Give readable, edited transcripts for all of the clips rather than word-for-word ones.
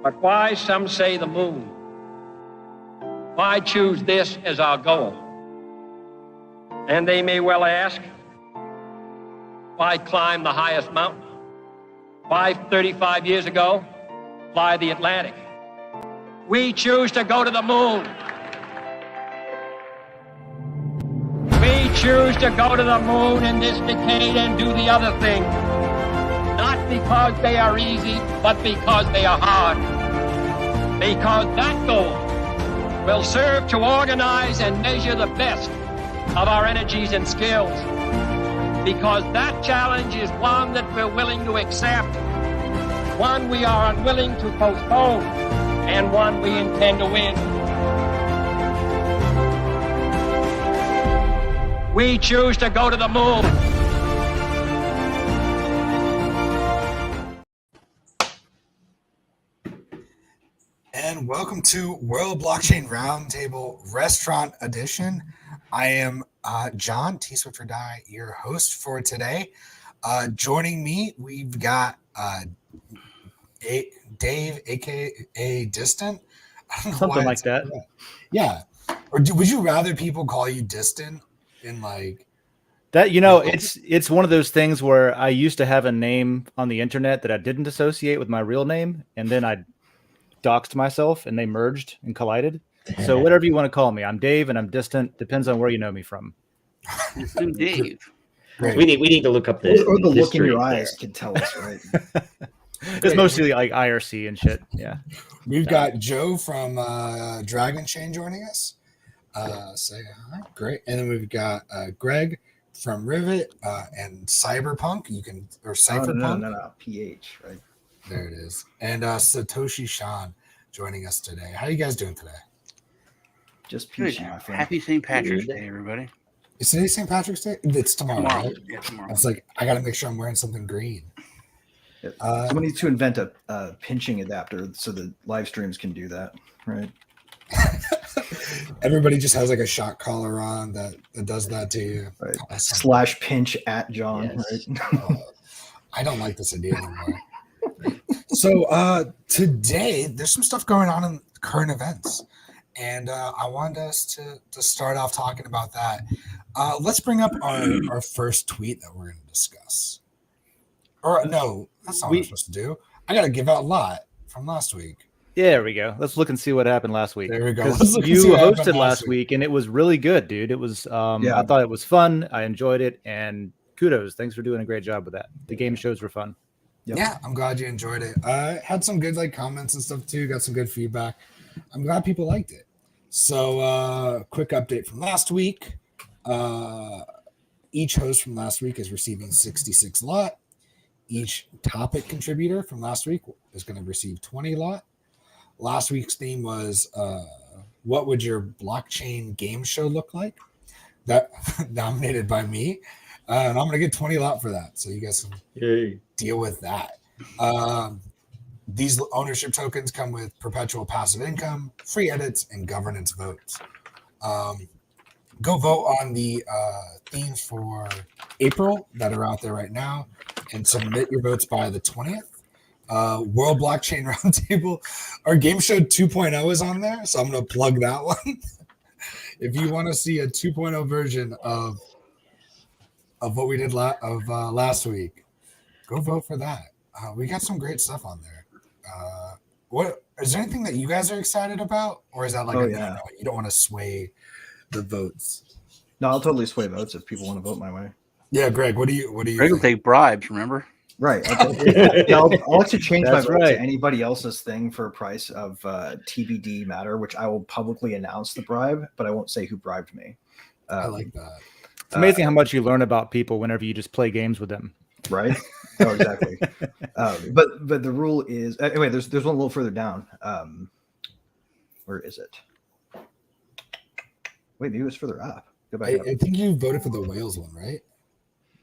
But why, some say, the moon? Why choose this as our goal? And they may well ask, why climb the highest mountain? Why, 35 years ago, fly the Atlantic? We choose to go to the moon. We choose to go to the moon in this decade and do the other thing. Not because they are easy, but because they are hard. Because that goal will serve to organize and measure the best of our energies and skills. Because that challenge is one that we're willing to accept, one we are unwilling to postpone, and one we intend to win. We choose to go to the moon. And welcome to World Blockchain Roundtable Restaurant Edition. I am John, T Swift or Die, your host for today. Joining me, we've got Dave, aka Distant. I don't know something like that. Yeah. Or would you rather people call you Distant in like that? You know, it's one of those things where I used to have a name on the internet that I didn't associate with my real name, and then I doxed myself, and they merged and collided. So whatever you want to call me, I'm Dave, and I'm Distant. Depends on where you know me from. Distant Dave. Great. We need to look up the or the look in your eyes can tell us, right? It's mostly like IRC and shit. Yeah. We've got Joe from Dragon Chain joining us. Say hi. Great. And then we've got Greg from Rivet and Cyberpunk. You can or Cypherpunk. No. PH, right? There it is. And Satoshi Shan joining us today. How are you guys doing today? Just Good. PH, my friend. Happy St. Patrick's Day, everybody. Is today St. Patrick's Day? It's tomorrow. Right? Yeah, tomorrow. I was like, I got to make sure I'm wearing something green. Someone needs to invent a pinching adapter so the live streams can do that, right? Everybody just has like a shot collar on that does that to you. Right. Awesome. /pinch at John. Yes. Right? I don't like this idea anymore. So today there's some stuff going on in current events, and I wanted us to start off talking about that. Let's bring up our first tweet that we're going to discuss. Or no, that's not what I'm supposed to do. I got to give out a lot from last week. Yeah, there we go. Let's look and see what happened last week. There we go. You hosted last week, and it was really good, dude. It was. I thought it was fun. I enjoyed it, and kudos. Thanks for doing a great job with that. The game shows were fun. Yep. Yeah, I'm glad you enjoyed it. Had some good comments and stuff too. Got some good feedback. I'm glad people liked it. So quick update from last week. Each host from last week is receiving 66 lot. Each topic contributor from last week is going to receive 20 lot. Last week's theme was what would your blockchain game show look like? That nominated by me. And I'm going to get 20 lot for that. So you guys can deal with that. These ownership tokens come with perpetual passive income, free edits, and governance votes. Go vote on the themes for April that are out there right now and submit your votes by the 20th. World Blockchain Roundtable. Our game show 2.0 is on there, so I'm going to plug that one. If you want to see a 2.0 version of what we did last week, go vote for that. We got some great stuff on there. What is there anything that you guys are excited about, or is that like you don't want to sway the votes? No, I'll totally sway votes if people want to vote my way. Yeah, Greg, what do you? Greg will take bribes. Remember? Right. I'll actually change my vote to anybody else's thing for a price of TBD matter, which I will publicly announce the bribe, but I won't say who bribed me. I like that. It's amazing how much you learn about people whenever you just play games with them. Right. Oh, exactly. But the rule is anyway. There's one a little further down. Where is it? Wait, maybe it was further up. Go back. I think you voted for the whales one, right?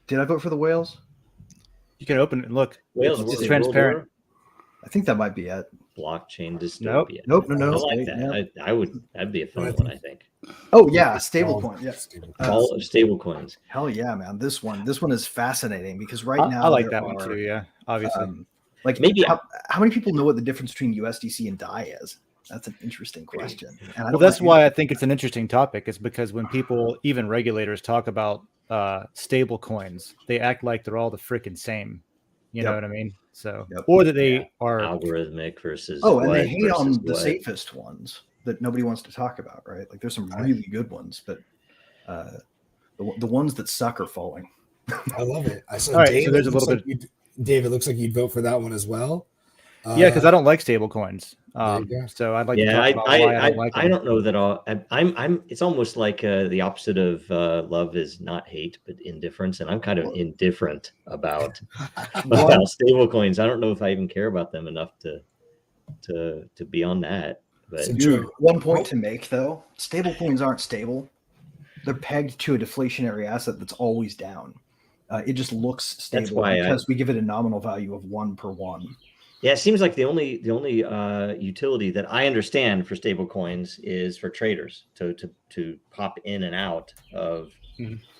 Did I vote for the whales? You can open it and look. Whales, it's transparent. I think that might be it. Blockchain dystopia. Nope. I like that. That'd be a fun one, I think. Oh yeah, stablecoin. Yeah, stable coins. Hell yeah, man! This one is fascinating because right now I like that one too. Yeah, obviously. Like Maybe- how many people know what the difference between USDC and DAI is? That's an interesting question. And Well, that's why I think it's an interesting topic. Is because when people, even regulators, talk about stable coins, they act like they're all the freaking same. You know what I mean? So, or that they are algorithmic versus and they hate versus on the what. safest ones that nobody wants to talk about, right? Like there's some really good ones, but the ones that suck are falling. I love it. All right, Dave, so there's a little Dave, it looks like you'd vote for that one as well. yeah, because I don't like stable coins. There you go. So I'd like to Yeah, talk about why I don't like them. I don't know that all. I'm. It's almost like the opposite of love is not hate, but indifference, and I'm kind of indifferent about stable coins. I don't know if I even care about them enough to be on that. But So, Joe, one point to make though: stable coins aren't stable. They're pegged to a deflationary asset that's always down. It just looks stable because we give it a nominal value of 1 per 1. Yeah, it seems like the only utility that I understand for stable coins is for traders to pop in and out of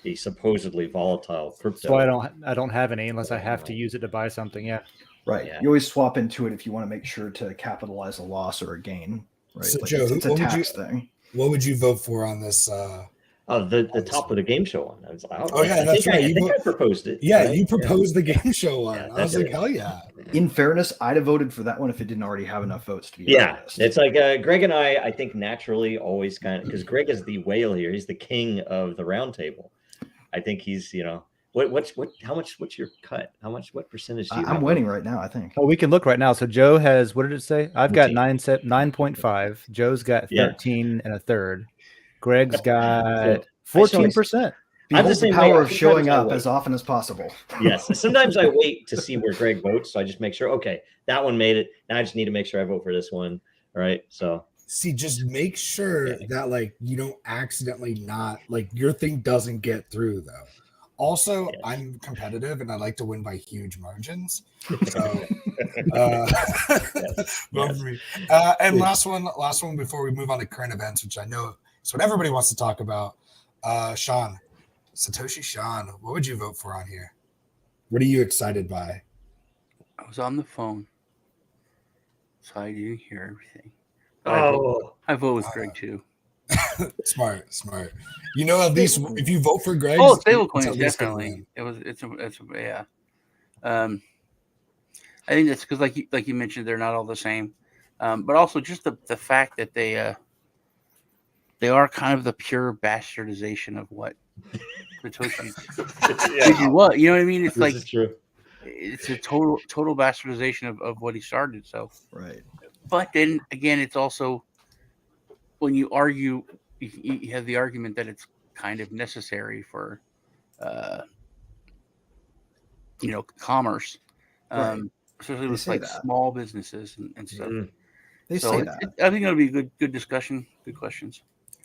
the supposedly volatile crypto. So I don't have any unless I have to use it to buy something. Yeah. Right. Yeah. You always swap into it if you want to make sure to capitalize a loss or a gain. Right. So, like Joe, it's a tax thing. What would you vote for on this? The top of the game show one. I was like, that's right. I think I proposed it. Yeah, right? you proposed the game show one. Yeah, I was like, it. hell yeah. In fairness, I'd have voted for that one if it didn't already have enough votes to be. Yeah, it's like Greg and I think naturally always kind of, because Greg is the whale here. He's the king of the round table. I think he's, what's your cut? What percentage do you have? I'm winning right now, I think. Oh, we can look right now. So Joe has, what did it say? I've got 9.5. Joe's got 13 and a third. Greg's got 14%. I'm the same power way. of showing up as often as possible. Yes. Sometimes I wait to see where Greg votes. So I just make sure, okay, that one made it. Now I just need to make sure I vote for this one. All right. So see, just make sure that you don't accidentally your thing doesn't get through though. Also, I'm competitive and I like to win by huge margins. So vote for me. And last one before we move on to current events, which I know is what everybody wants to talk about. Satoshi Sean, what would you vote for on here? What are you excited by? I was on the phone, so I didn't hear everything. I vote with Greg too. Smart. At least if you vote for Greg, stablecoins definitely. Yeah. I think that's because, like you mentioned, they're not all the same, but also just the fact that they are kind of the pure bastardization of what Satoshi. What you know what I mean? It's this is true. It's a total bastardization of what he started. So right. But then again, it's also when you argue, you have the argument that it's kind of necessary for, commerce, especially with small businesses and stuff. They say that. I think it'll be a good discussion, good questions.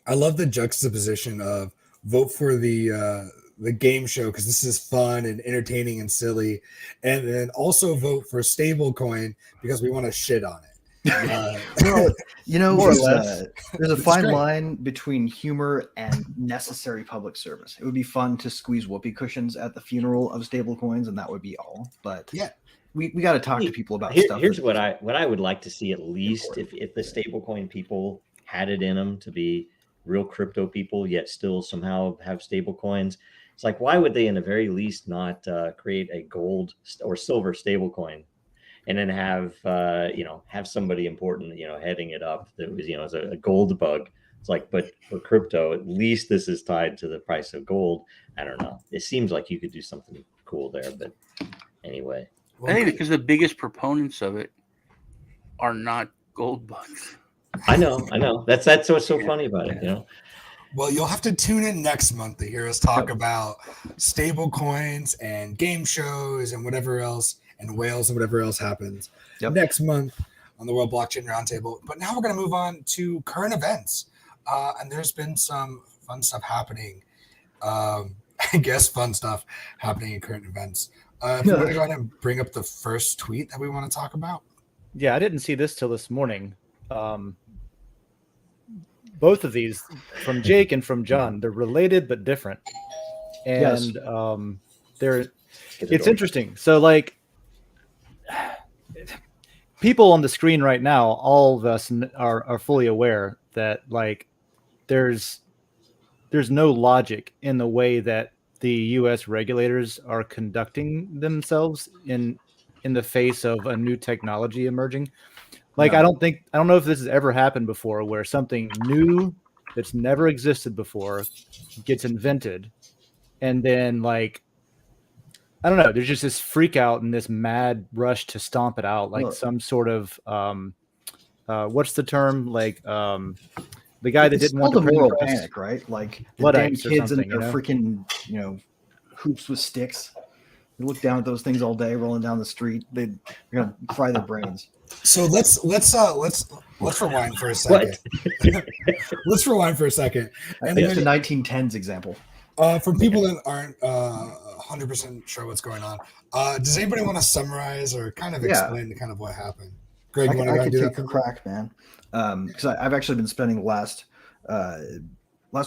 I love the juxtaposition of vote for the game show because this is fun and entertaining and silly, and then also vote for stablecoin because we want to shit on it. More or less. There's a fine line between humor and necessary public service. It would be fun to squeeze whoopee cushions at the funeral of stablecoins, and that would be all. But yeah, we got to talk to people about stuff. Here's what I would like to see, at least if the stablecoin people had it in them to be real crypto people, yet still somehow have stable coins. It's like, why would they in the very least not create a gold or silver stable coin and then have somebody important, heading it up that was, as a gold bug. It's like, but for crypto, at least this is tied to the price of gold. I don't know. It seems like you could do something cool there, but anyway. I think because the biggest proponents of it are not gold bugs. I know. That's what's so funny about it, Well, you'll have to tune in next month to hear us talk about stable coins and game shows and whatever else, and whales and whatever else happens next month on the World Blockchain Roundtable. But now we're going to move on to current events. And there's been some fun stuff happening. I guess fun stuff happening in current events. If you want to go ahead and bring up the first tweet that we want to talk about. Yeah, I didn't see this till this morning. Both of these, from Jake and from John, they're related but different. And it's interesting. So people on the screen right now, all of us are fully aware that like there's no logic in the way that the U.S. regulators are conducting themselves in the face of a new technology emerging. Like, No. I don't know if this has ever happened before where something new that's never existed before gets invented, and then like, I don't know, there's just this freak out and this mad rush to stomp it out, like some sort of what's the term? Like the guy that didn't want the the moral press, panic, right? Like the Luddites damn or kids and something, their you know? freaking hoops with sticks. You look down at those things all day, rolling down the street. They're gonna fry their brains. So let's rewind for a second. Let's rewind for a second. And it's a 1910s example. For people that aren't 100% sure what's going on, does anybody want to summarize or kind of explain kind of what happened? Greg, you want to do that? I can take a crack, man. Because I've actually been spending the last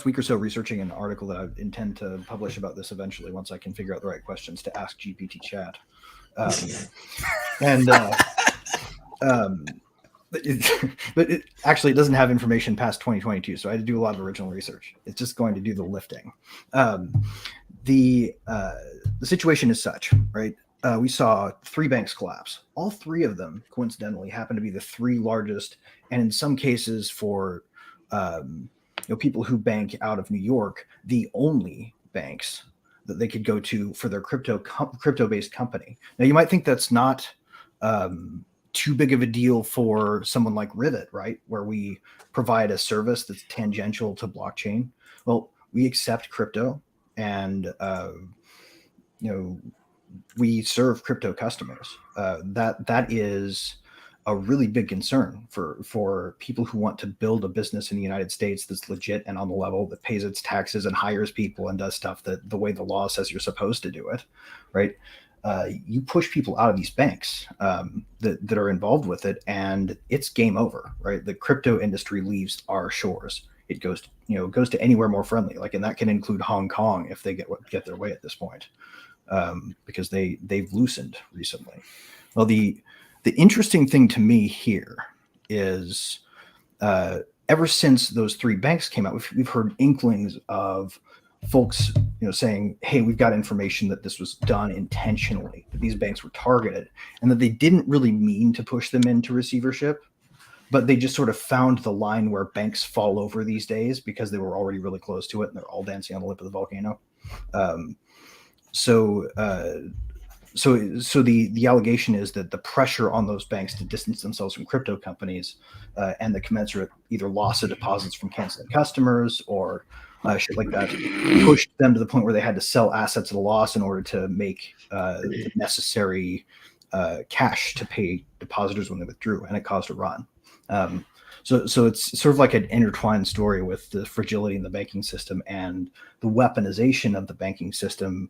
week or so researching an article that I intend to publish about this eventually once I can figure out the right questions to ask GPT chat. But it actually doesn't have information past 2022, so I had to do a lot of original research. It's just going to do the lifting. The situation is such, right? We saw 3 banks collapse. All 3 of them, coincidentally, happen to be the 3 largest, and in some cases for people who bank out of New York, the only banks that they could go to for their crypto-based company. Now, you might think that's not too big of a deal for someone like Rivet, right? Where we provide a service that's tangential to blockchain. Well, we accept crypto, and we serve crypto customers. That is a really big concern for people who want to build a business in the United States that's legit and on the level, that pays its taxes and hires people and does stuff that the way the law says you're supposed to do it, right? You push people out of these banks that are involved with it, and it's game over, right? The crypto industry leaves our shores. It goes to anywhere more friendly, and that can include Hong Kong if they get their way at this point, because they've loosened recently. Well, the interesting thing to me here is ever since those 3 banks came out, we've heard inklings of folks saying, hey, we've got information that this was done intentionally, that these banks were targeted, and that they didn't really mean to push them into receivership, but they just sort of found the line where banks fall over these days because they were already really close to it and they're all dancing on the lip of the volcano. So the allegation is that the pressure on those banks to distance themselves from crypto companies and the commensurate either loss of deposits from canceling customers or shit like that pushed them to the point where they had to sell assets at a loss in order to make the necessary cash to pay depositors when they withdrew, and it caused a run. So it's sort of like an intertwined story with the fragility in the banking system and the weaponization of the banking system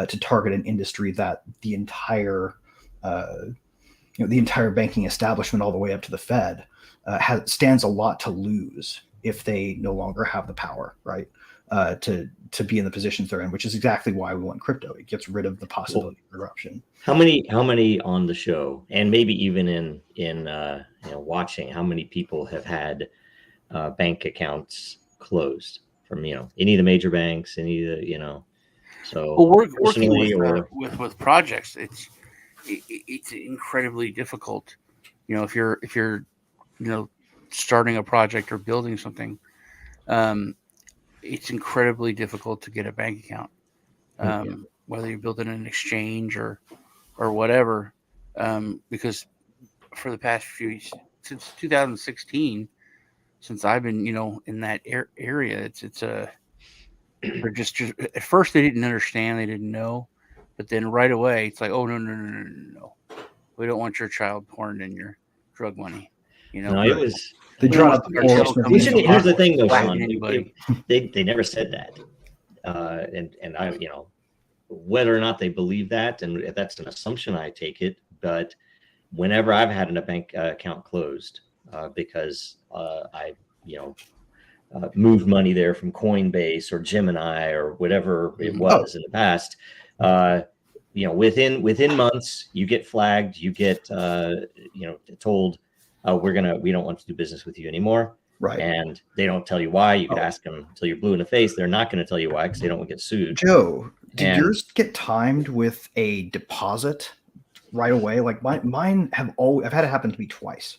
to target an industry that the entire banking establishment all the way up to the Fed stands a lot to lose if they no longer have the power, right, to be in the positions they're in, which is exactly why we want crypto. It gets rid of the possibility of corruption. How many on the show, and maybe even in watching, how many people have had bank accounts closed from any of the major banks, any of the So well, working with projects, it's incredibly difficult. If you're starting a project or building something, it's incredibly difficult to get a bank account, whether you're building an exchange or whatever, because for the past since 2016, since I've been in that area, they're just at first they didn't understand, they didn't know, but then right away it's like, oh no, we don't want your child porn and your drug money. No, it was. They draw up Here's the thing, though, Sean. They never said that, and I, whether or not they believe that, and that's an assumption, I take it. But whenever I've had a bank account closed because I, moved money there from Coinbase or Gemini or whatever it was in the past, within months, you get flagged, you get told, we don't want to do business with you anymore. Right. And they don't tell you why. You could ask them until you're blue in the face. They're not going to tell you why because they don't want to get sued. Joe, did yours get timed with a deposit right away? Like mine I've had it happen to me twice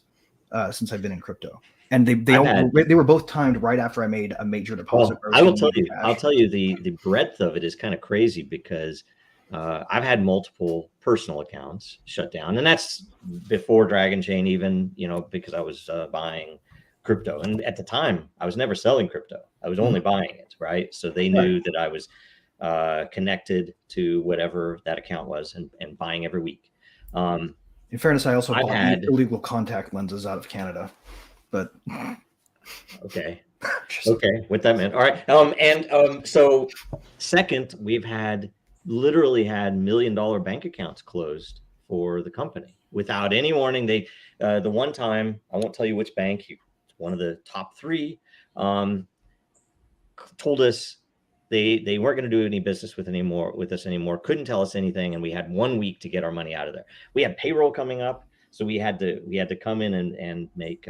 since I've been in crypto. And they were both timed right after I made a major deposit. Well, I'll tell you the breadth of it is kind of crazy because I've had multiple personal accounts shut down, and that's before Dragon Chain even, because I was buying crypto. And at the time, I was never selling crypto. I was only buying it, right? So they knew that I was connected to whatever that account was and buying every week. In fairness, I also bought illegal contact lenses out of Canada. But okay, what that meant. All right. So second, we've literally had $1 million bank accounts closed for the company without any warning. They, the one time, I won't tell you which bank, one of the top 3, told us they weren't going to do any business with us anymore. Couldn't tell us anything. And we had 1 week to get our money out of there. We had payroll coming up. So we had to come in and make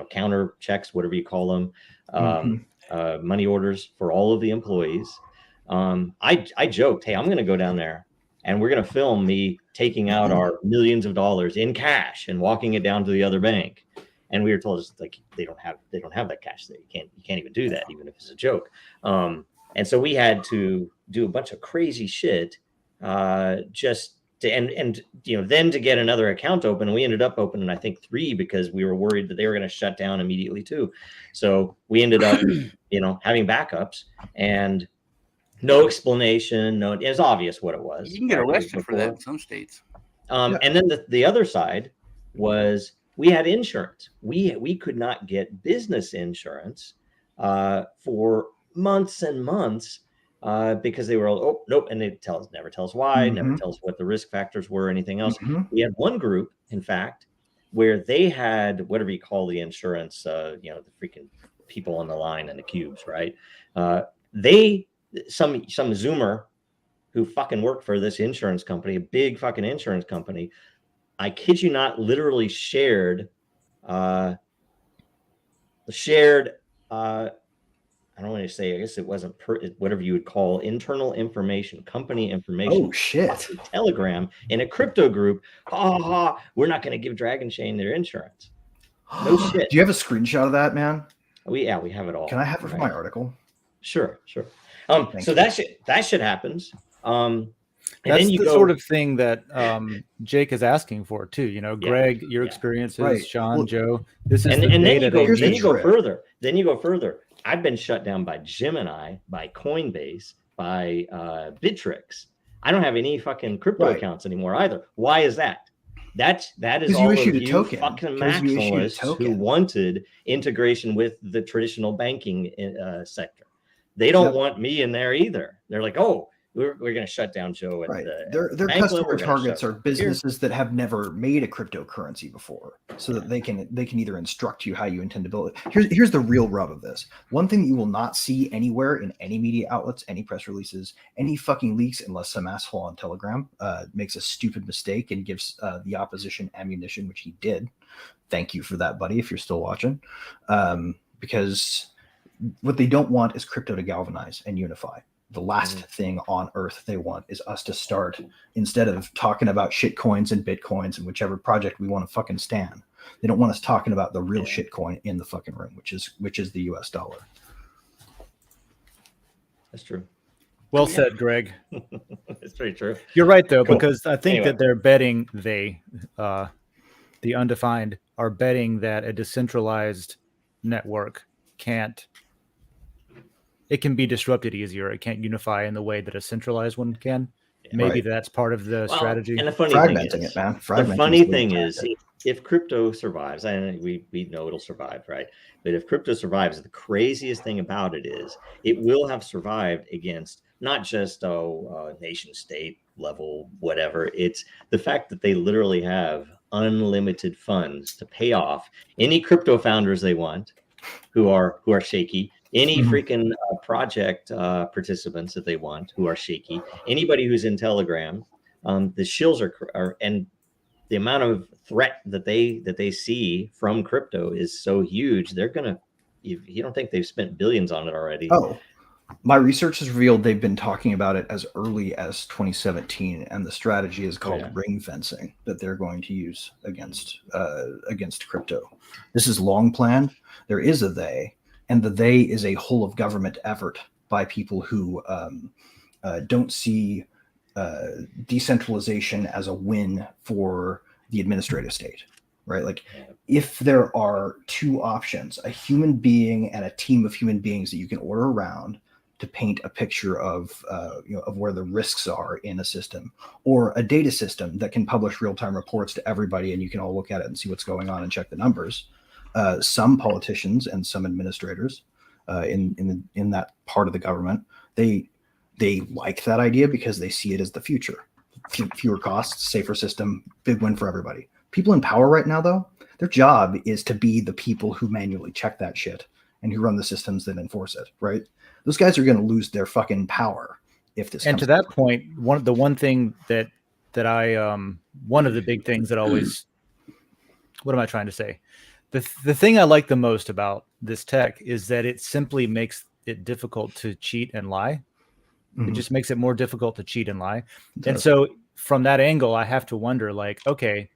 counter checks, whatever you call them, money orders for all of the employees. I joked, hey, I'm going to go down there and we're going to film me taking out our millions of dollars in cash and walking it down to the other bank. And we were told like they don't have that cash there. You can't even do that, even if it's a joke. And so we had to do a bunch of crazy shit just. Then to get another account open, we ended up opening, I think, 3 because we were worried that they were going to shut down immediately too. So we ended up, having backups and no explanation. It was obvious what it was. You can get arrested for that in some states. And then the other side was we had insurance. We could not get business insurance for months and months. Because they were all, nope, and they never tell us why, never tell us what the risk factors were or anything else. We had one group, in fact, where they had whatever you call the insurance, the freaking people on the line and the cubes, right? Some Zoomer who fucking worked for this insurance company, a big fucking insurance company, I kid you not, literally shared I don't want to say, I guess it wasn't whatever you would call internal information, company information. Oh, shit. Telegram in a crypto group. We're not going to give Dragon Chain their insurance. No shit. Do you have a screenshot of that, man? We have it all. Can I have it for my article? Sure. So that shit happens. That's the sort of thing that Jake is asking for too. Greg, your experiences, right. Sean, Joe. This is then you go further. I've been shut down by Gemini, by Coinbase, by Bittrex. I don't have any fucking crypto accounts anymore either. Why is that? That is all of you fucking maximalists who wanted integration with the traditional banking sector. They don't want me in there either. They're like, we're going to shut down Joe. And their customer targets are businesses that have never made a cryptocurrency before, so that they can either instruct you how you intend to build it. Here's the real rub of this. One thing that you will not see anywhere in any media outlets, any press releases, any fucking leaks, unless some asshole on Telegram makes a stupid mistake and gives the opposition ammunition, which he did. Thank you for that, buddy, if you're still watching. Because what they don't want is crypto to galvanize and unify. The last thing on earth they want is us to start, instead of talking about shit coins and bitcoins and whichever project we want to fucking stand. They don't want us talking about the real shit coin in the fucking room, which is the US dollar. That's true. Well said, Greg. It's very true. You're right though, because I think that they're betting the undefined are betting that a decentralized network it can be disrupted easier. It can't unify in the way that a centralized one can. Maybe that's part of the strategy. And the funny thing is, if crypto survives, and we know it'll survive, right? But if crypto survives, the craziest thing about it is it will have survived against not just nation state level, whatever. It's the fact that they literally have unlimited funds to pay off any crypto founders they want, who are shaky, Any freaking project participants that they want who are shaky, anybody who's in Telegram, the shills are and the amount of threat that they see from crypto is so huge. They're gonna, you don't think they've spent billions on it already? Oh, my research has revealed they've been talking about it as early as 2017, and the strategy is called ring fencing that they're going to use against crypto. This is long planned. There is a they, and the they is a whole of government effort by people who don't see decentralization as a win for the administrative state, right? Like, if there are two options, a human being and a team of human beings that you can order around to paint a picture of of where the risks are in a system, or a data system that can publish real-time reports to everybody and you can all look at it and see what's going on and check the numbers. Some politicians and some administrators in that part of the government, they like that idea because they see it as the future. Fewer costs, safer system, big win for everybody. People in power right now, though, their job is to be the people who manually check that shit and who run the systems that enforce it, right? Those guys are going to lose their fucking power if this. And to that point, one of the big things that always, what am I trying to say? The thing I like the most about this tech is that it simply makes it difficult to cheat and lie. It just makes it more difficult to cheat and lie. And so from that angle, I have to wonder, like, okay,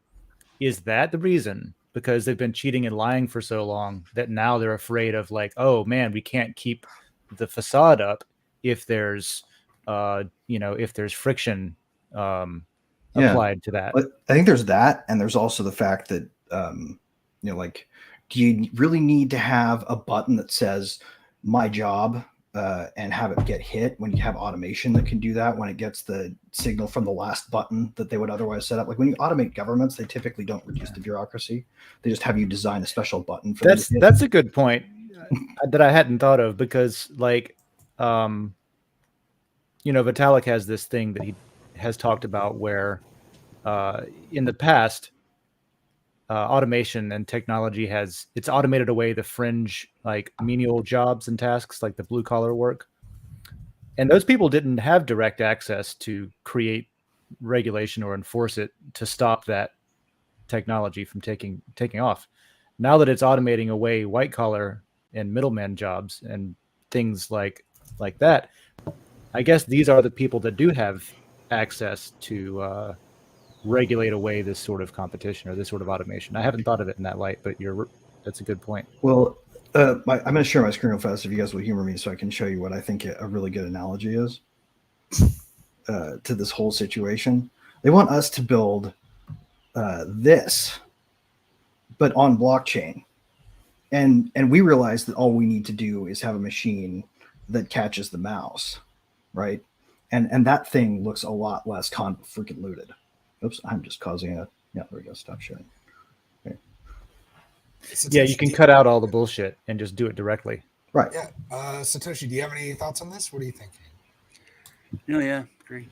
is that the reason? Because they've been cheating and lying for so long that now they're afraid of, like, oh man, we can't keep the facade up if there's if there's friction applied to that. But I think there's that, and there's also the fact that like, do you really need to have a button that says my job and have it get hit when you have automation that can do that when it gets the signal from the last button that they would otherwise set up? Like, when you automate governments, they typically don't reduce the bureaucracy. They just have you design a special button for that's a good point that I hadn't thought of, because, like, Vitalik has this thing that he has talked about where in the past automation and technology it's automated away the fringe, like, menial jobs and tasks, like the blue collar work, and those people didn't have direct access to create regulation or enforce it to stop that technology from taking off. Now that it's automating away white collar and middleman jobs and things like that, I guess these are the people that do have access to regulate away this sort of competition or this sort of automation. I haven't thought of it in that light, but that's a good point. Well, I'm going to share my screen real fast if you guys will humor me so I can show you what I think a really good analogy is to this whole situation. They want us to build this, but on blockchain. And we realize that all we need to do is have a machine that catches the mouse, right? And that thing looks a lot less freaking looted. Oops, I'm just causing a. Yeah, there we go. Stop sharing. Okay. Yeah, you can cut out all the bullshit and just do it directly. Right. Yeah. Satoshi, do you have any thoughts on this? What are you thinking? No, yeah, agree.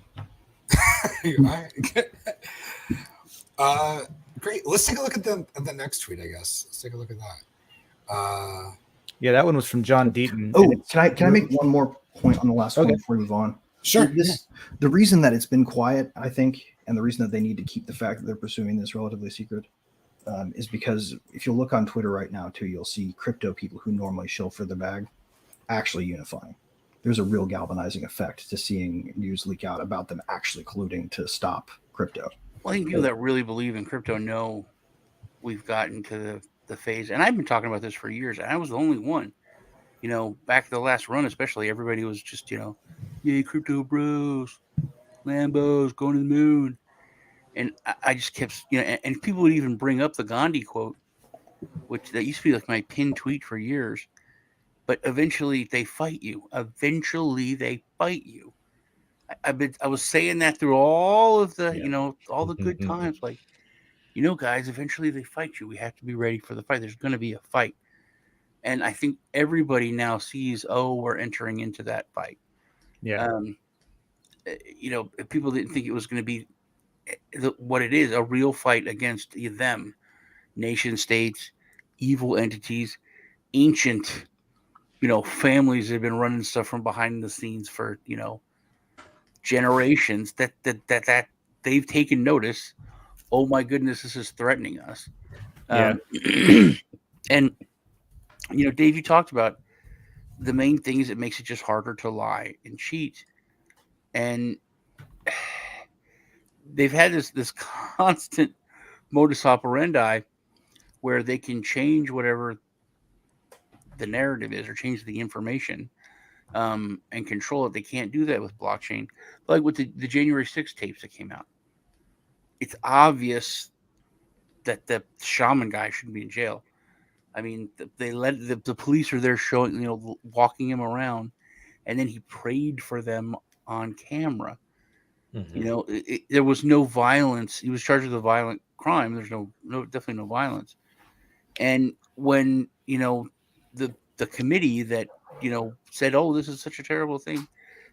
Great. Let's take a look at the next tweet, I guess. Let's take a look at that. Yeah, that one was from John Deaton. Oh, can I make one more point on the last one before we move on? Sure. The reason that it's been quiet, I think, and the reason that they need to keep the fact that they're pursuing this relatively secret is because if you look on Twitter right now, too, you'll see crypto people who normally shill for the bag actually unifying. There's a real galvanizing effect to seeing news leak out about them actually colluding to stop crypto. Well, I think people that really believe in crypto know we've gotten to the phase, and I've been talking about this for years, and I was the only one. Back the last run, especially, everybody was just, yay, crypto bros, Lambos, going to the moon. And I just kept, and people would even bring up the Gandhi quote, which that used to be like my pinned tweet for years. But eventually they fight you. I was saying that through all of the, all the good times. Like, guys, eventually they fight you. We have to be ready for the fight. There's going to be a fight. And I think everybody now sees, we're entering into that fight. Yeah. People didn't think it was going to be what it is, a real fight against them, nation states, evil entities, ancient, families that have been running stuff from behind the scenes for, generations that they've taken notice. Oh my goodness, this is threatening us. Yeah. And, Dave, you talked about the main thing is it makes it just harder to lie and cheat. And they've had this constant modus operandi where they can change whatever the narrative is or change the information and control it. They can't do that with blockchain. Like with the January 6th tapes that came out. It's obvious that the shaman guy shouldn't be in jail. I mean, they let the police are there showing, walking him around, and then he prayed for them on camera. Mhm. There was no violence. He was charged with a violent crime. There's no definitely no violence. And when the committee that said, "Oh, this is such a terrible thing,"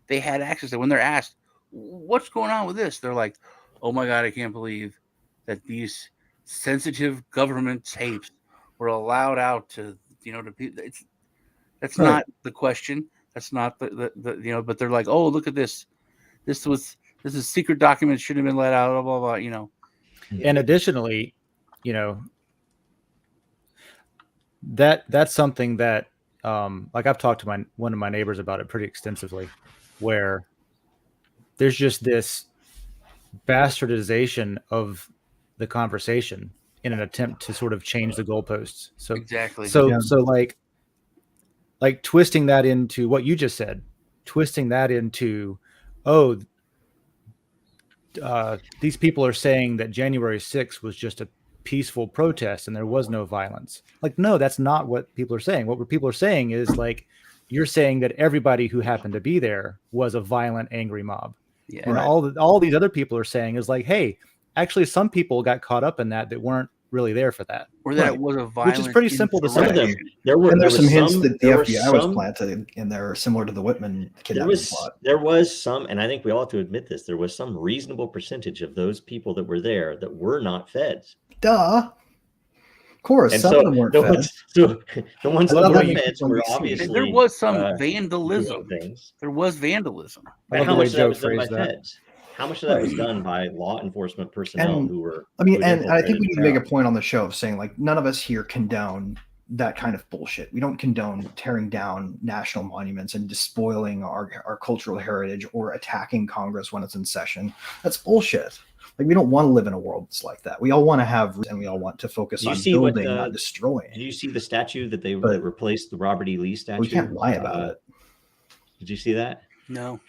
they had access to. When they're asked, "What's going on with this?" They're like, "Oh my God, I can't believe that these sensitive government tapes were allowed out to people." That's Right. not the question. That's not the But they're like, "Oh, look at this. This is secret documents should have been let out." Blah blah blah. And additionally, that's something that like I've talked to one of my neighbors about it pretty extensively, where there's just this bastardization of the conversation in an attempt to sort of change the goalposts. So Exactly. So like twisting that into what you just said, twisting that into, these people are saying that January 6th was just a peaceful protest and there was no violence. Like, no, that's not what people are saying. What people are saying is like, you're saying that everybody who happened to be there was a violent, angry mob. Yeah. And Right. all these other people are saying is like, hey, actually some people got caught up in that weren't really there for that. Or that Right. it was a violent. Which is pretty simple to say. Some of them, insurrection. there were And there's there some was hints that the there were FBI was some- planted in there, similar to the Whitman There kidnapping plot. was some, and I think we all have to admit this. There was some reasonable percentage of those people that were there that were not feds. Duh. Of course, And some of them weren't the feds. ones A that lot of were them feds people were we see. obviously And there was some doing vandalism. things. There was vandalism. I But love how the way much of Joe that was done by phrased that. feds? How much of that was Right. done by law enforcement personnel And, who were? I mean, who and I think infiltrated we need to the make a crowd? point on the show of saying, like, none of us here condone that kind of bullshit. We don't condone tearing down national monuments and despoiling our cultural heritage or attacking Congress when it's in session. That's bullshit. Like, we don't want to live in a world that's like that. We all want to have, and we all want to focus Do you on see what, building, not Did destroying. you see the statue that they But- that replaced the Robert E. Lee statue? We can't lie about it. Did you see that? No.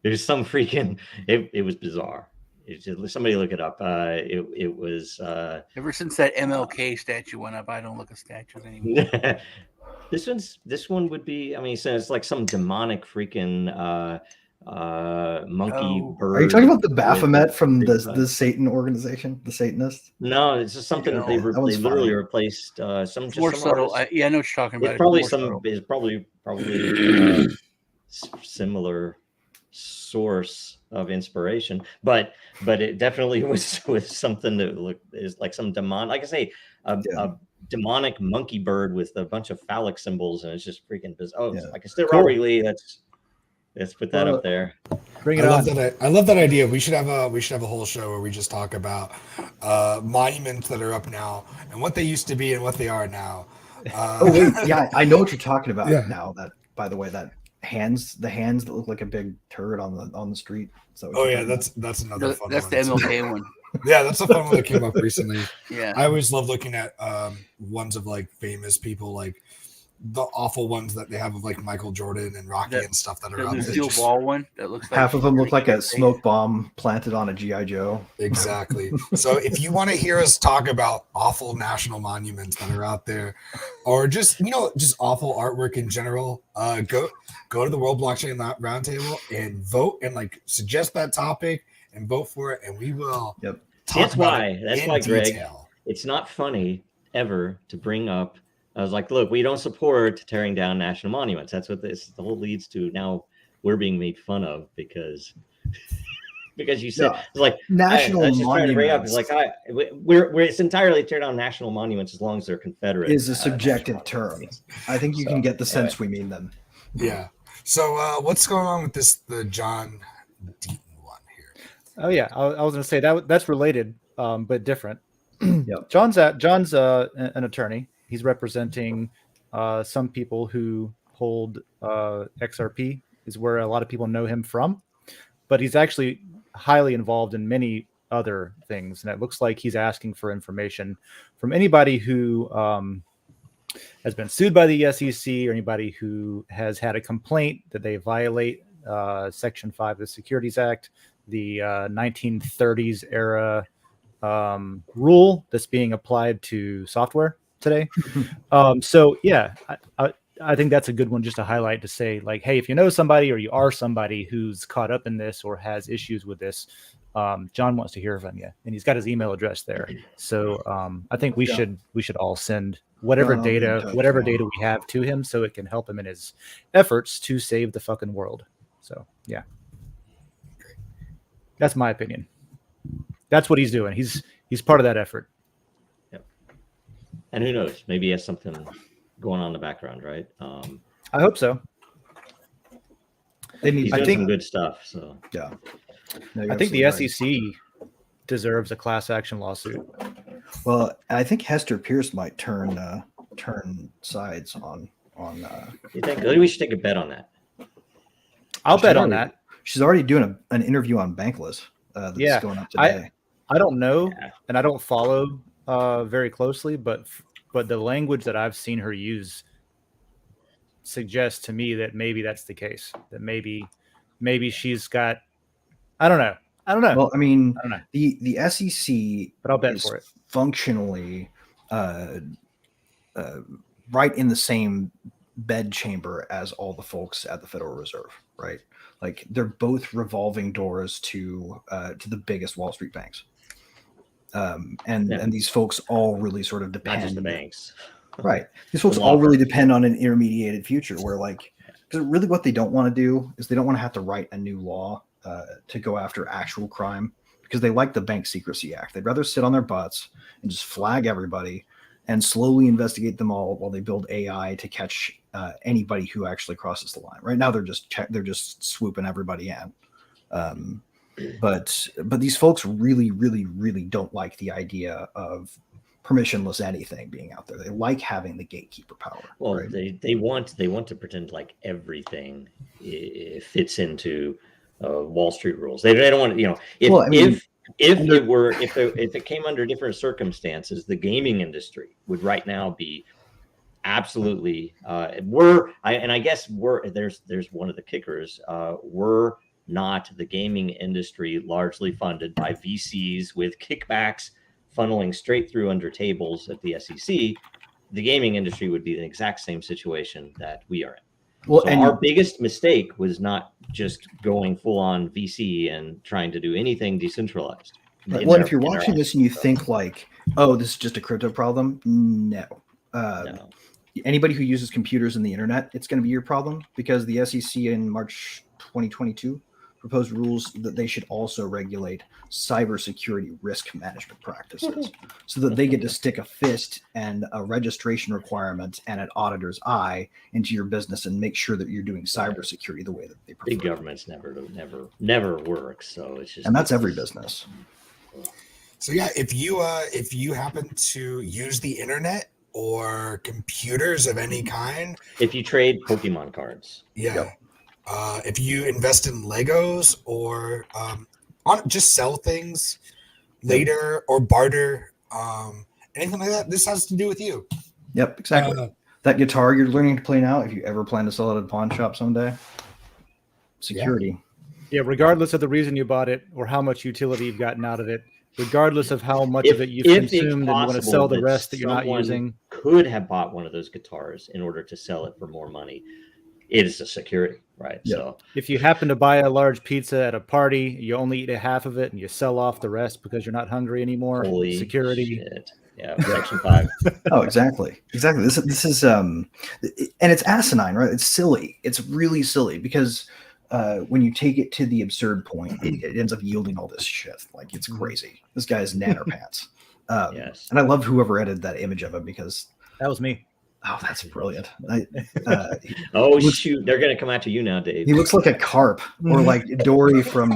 There's some freaking. It was bizarre. It's just, somebody look it up. It was. Ever since that MLK statue went up, I don't look at statues anymore. This one would be. I mean, so it's like some demonic freaking monkey Oh. bird. Are you talking about the with Baphomet from big butt. the Satan organization, the Satanists? No, it's just something that No, that they was literally funny. replaced some It's just more some subtle. artist. I know what you're talking about. It's probably more some. subtle. It's probably similar source of inspiration, but it definitely was something that is like some demon. Like I say, a demonic monkey bird with a bunch of phallic symbols, and it's just freaking bizarre. Oh, Yeah. like I said, Cool. Robert Lee. Let's put that up there. Bring I it love on. that. I love that idea. We should have a whole show where we just talk about monuments that are up now and what they used to be and what they are now. Oh wait, yeah, I know what you're talking about Yeah. now. That, by the way, the hands that look like a big turd on the street. So Oh yeah, that's another fun That's one. the MLK one. Yeah, that's a fun one that came up recently. Yeah. I always love looking at ones of like famous people, like the awful ones that they have of like Michael Jordan and Rocky That- and stuff that The are up there. Lucille Just- Ball one that looks like half of them look like a face. smoke bomb planted on a GI Joe. Exactly. So if you want to hear us talk about awful national monuments that are out there, or just just awful artwork in general, go to the World Blockchain Roundtable and vote and like suggest that topic and vote for it, and we will. Yep. talk That's about why. it That's in why, Greg. detail. It's not funny ever to bring up. I was like, look, we don't support tearing down national monuments. That's what the whole leads to. Now we're being made fun of because because you said Yeah. it's like National I was just trying to bring up. It's monuments like we're it's entirely turned on national monuments as long as they're Confederate. is a subjective term. I think you can get the sense we mean them. Yeah. So what's going on with the John Deaton one here? Oh yeah, I was going to say that's related, but different. Yep. John's an attorney. He's representing some people who hold XRP, is where a lot of people know him from, but he's actually highly involved in many other things, and it looks like he's asking for information from anybody who has been sued by the SEC or anybody who has had a complaint that they violate Section 5 of the Securities Act, the 1930s era rule that's being applied to software today. So yeah, I think that's a good one just to highlight, to say like, hey, if you know somebody or you are somebody who's caught up in this or has issues with this, John wants to hear from you, and he's got his email address there. So I think we should all send whatever data we have to him so it can help him in his efforts to save the fucking world. So yeah, that's my opinion. That's what he's doing. He's part of that effort. Yep. And who knows? Maybe he has something going on in the background, right? I hope so. He's doing some good stuff. So yeah, I think the SEC deserves a class action lawsuit. Well, I think Hester Pierce might turn sides on. You think? Maybe we should take a bet on that. I'll bet on that. She's already doing an interview on Bankless. That's going up today. I don't know, and I don't follow very closely, but the language that I've seen her use suggests to me that maybe that's the case. That maybe she's got. I don't know. Well, I mean, I don't know. The SEC, but I'll bet for it. Functionally, right in the same bed chamber as all the folks at the Federal Reserve, right? Like they're both revolving doors to the biggest Wall Street banks, and these folks all really sort of depend. Not just the banks, right? These folks all really depend on an intermediated future, where like, because really what they don't want to do is they don't want to have to write a new law to go after actual crime, because they like the Bank Secrecy Act. They'd rather sit on their butts and just flag everybody and slowly investigate them all while they build AI to catch anybody who actually crosses the line. Right now, they're just swooping everybody in. But these folks really, really, really don't like the idea of permissionless anything being out there. They like having the gatekeeper power. Well, right? they want to pretend like everything fits into Wall Street rules. They don't want to, if it came under different circumstances, the gaming industry would right now be absolutely I guess there's one of the kickers. We're not the gaming industry largely funded by VCs with kickbacks funneling straight through under tables at the SEC. The gaming industry would be the exact same situation that we are in. Well, so our biggest mistake was not just going full on VC and trying to do anything decentralized. Right. Well, if you're watching this and you think like, oh, this is just a crypto problem, no. Anybody who uses computers and the internet, it's going to be your problem, because the SEC in March 2022 proposed rules that they should also regulate cybersecurity risk management practices, so that they get to stick a fist and a registration requirement and an auditor's eye into your business and make sure that you're doing cybersecurity the way that they prefer. Big government's never works, so it's just, and that's every business. So yeah, if you happen to use the internet or computers of any kind, if you trade Pokemon cards, if you invest in Legos or just sell things later or barter, anything like that, this has to do with you. Yep, exactly. That guitar you're learning to play now, if you ever plan to sell it at a pawn shop someday, security. Yeah, regardless of the reason you bought it or how much utility you've gotten out of it, regardless of how much of it you've consumed and you want to sell the rest that you're not using. Could have bought one of those guitars in order to sell it for more money. It is a security, right? Yeah. So if you happen to buy a large pizza at a party, you only eat a half of it and you sell off the rest because you're not hungry anymore. Holy security. Shit. Yeah, Section 5. Oh, exactly. This is and it's asinine, right? It's silly. It's really silly, because when you take it to the absurd point, it ends up yielding all this shit. Like, it's crazy. This guy is nanner pants. Yes. And I love whoever edited that image of him because That was me. oh, that's brilliant. Oh shoot, they're gonna come after you now, Dave. He looks like a carp or like Dory from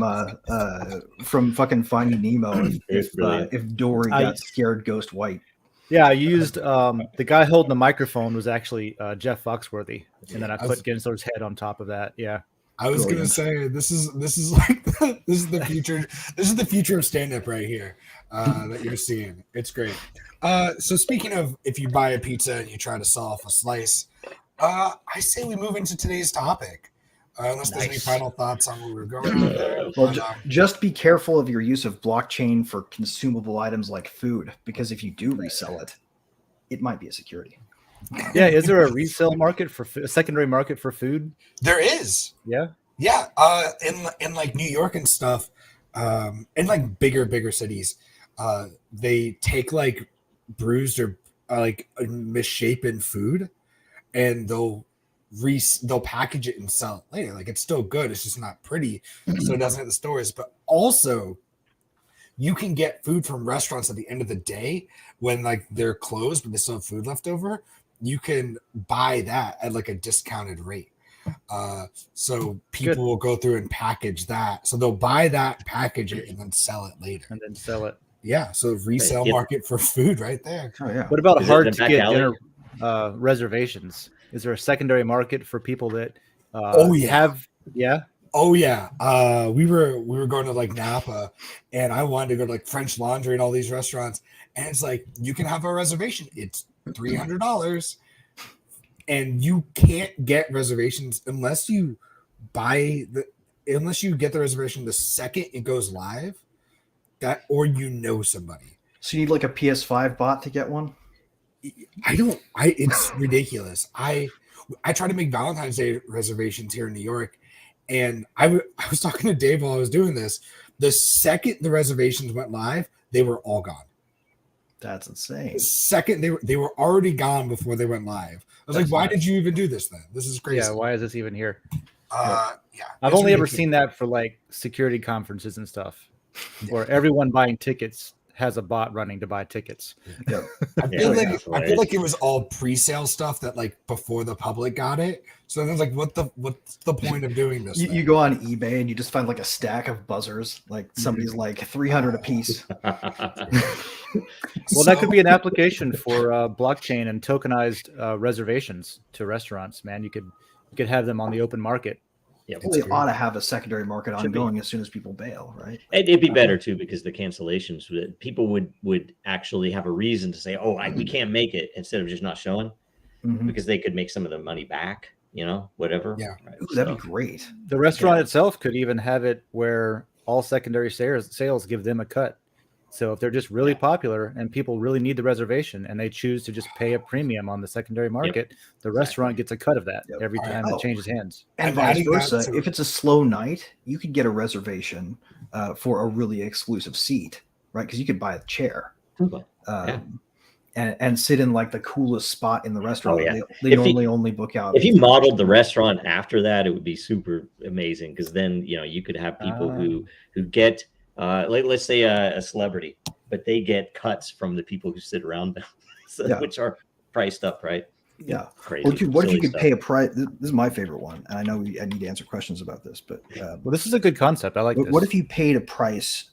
fucking Finding Nemo if Dory got scared ghost white. Yeah, I used the guy holding the microphone was actually Jeff Foxworthy, and then I put Gensler's head on top of that. Yeah, I was gonna say this is like this is the future. This is the future of stand-up right here that you're seeing. It's great. So speaking of, if you buy a pizza and you try to sell off a slice, I say we move into today's topic. Unless there's any final thoughts on what we're going with there. Well, just be careful of your use of blockchain for consumable items like food, because if you do resell it, it might be a security. Yeah, is there a resale market for a secondary market for food? There is. Yeah. Yeah. In like New York and stuff, in like bigger cities, they take like bruised or like misshapen food, and they'll package it and sell it later. Like, it's still good, it's just not pretty, so it doesn't hit the stores. But also, you can get food from restaurants at the end of the day when like they're closed but they still have food left over. You can buy that at like a discounted rate. So people will go through and package that, so they'll buy that, package it, and then sell it later. Yeah, so resale market for food right there. Oh yeah. What about hard to get dinner reservations? Is there a secondary market for people that have? Yeah. Oh yeah. We were going to like Napa, and I wanted to go to like French Laundry and all these restaurants, and it's like, you can have a reservation. It's $300, and you can't get reservations unless you get the reservation the second it goes live. That, or somebody. So you need like a PS5 bot to get one? It's ridiculous. I try to make Valentine's Day reservations here in New York, and I was talking to Dave while I was doing this. The second the reservations went live, they were all gone. That's insane. The second they were already gone before they went live. I was like, why did you even do this then? This is crazy. Yeah, why is this even here? Yeah. I've only ever seen that for like security conferences and stuff, where everyone buying tickets has a bot running to buy tickets. Yeah. I feel like it was all pre-sale stuff that like before the public got it. So then it's like, what's the point of doing this? You go on eBay and you just find like a stack of buzzers, like somebody's like 300 a piece. Well, that could be an application for blockchain and tokenized reservations to restaurants. Man, you could have them on the open market. Yeah, well, they ought to have a secondary market ongoing as soon as people bail, right? It'd be better too, because the cancellations, people would actually have a reason to say, "Oh, we can't make it," instead of just not showing, because they could make some of the money back, whatever. Yeah, right. Ooh, that'd be great. The restaurant itself could even have it where all secondary sales give them a cut. So if they're just really popular and people really need the reservation and they choose to just pay a premium on the secondary market, the restaurant gets a cut of that every time it changes hands. And vice versa. If it's a slow night, you could get a reservation for a really exclusive seat, right? Because you could buy a chair and sit in like the coolest spot in the restaurant. They normally only book out. If you modeled the restaurant after that, it would be super amazing, because then you could have people who get let's say a celebrity, but they get cuts from the people who sit around them, which are priced up, right? Yeah. Crazy. What if you could pay a price? This is my favorite one, and I know I need to answer questions about this, but well, this is a good concept. I like this. What if you paid a price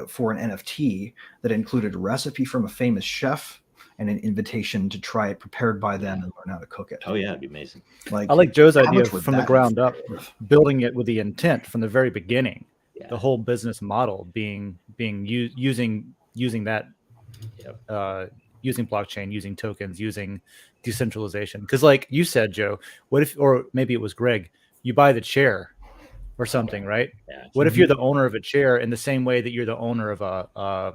for an NFT that included a recipe from a famous chef and an invitation to try it prepared by them and learn how to cook it? Oh yeah, it'd be amazing. I like Joe's idea from the ground up, building it with the intent from the very beginning. The whole business model being using that, using blockchain, using tokens, using decentralization. Because like you said, Joe, what if, or maybe it was Greg, you buy the chair or something, right? Yeah. What if you're the owner of a chair in the same way that you're the owner of a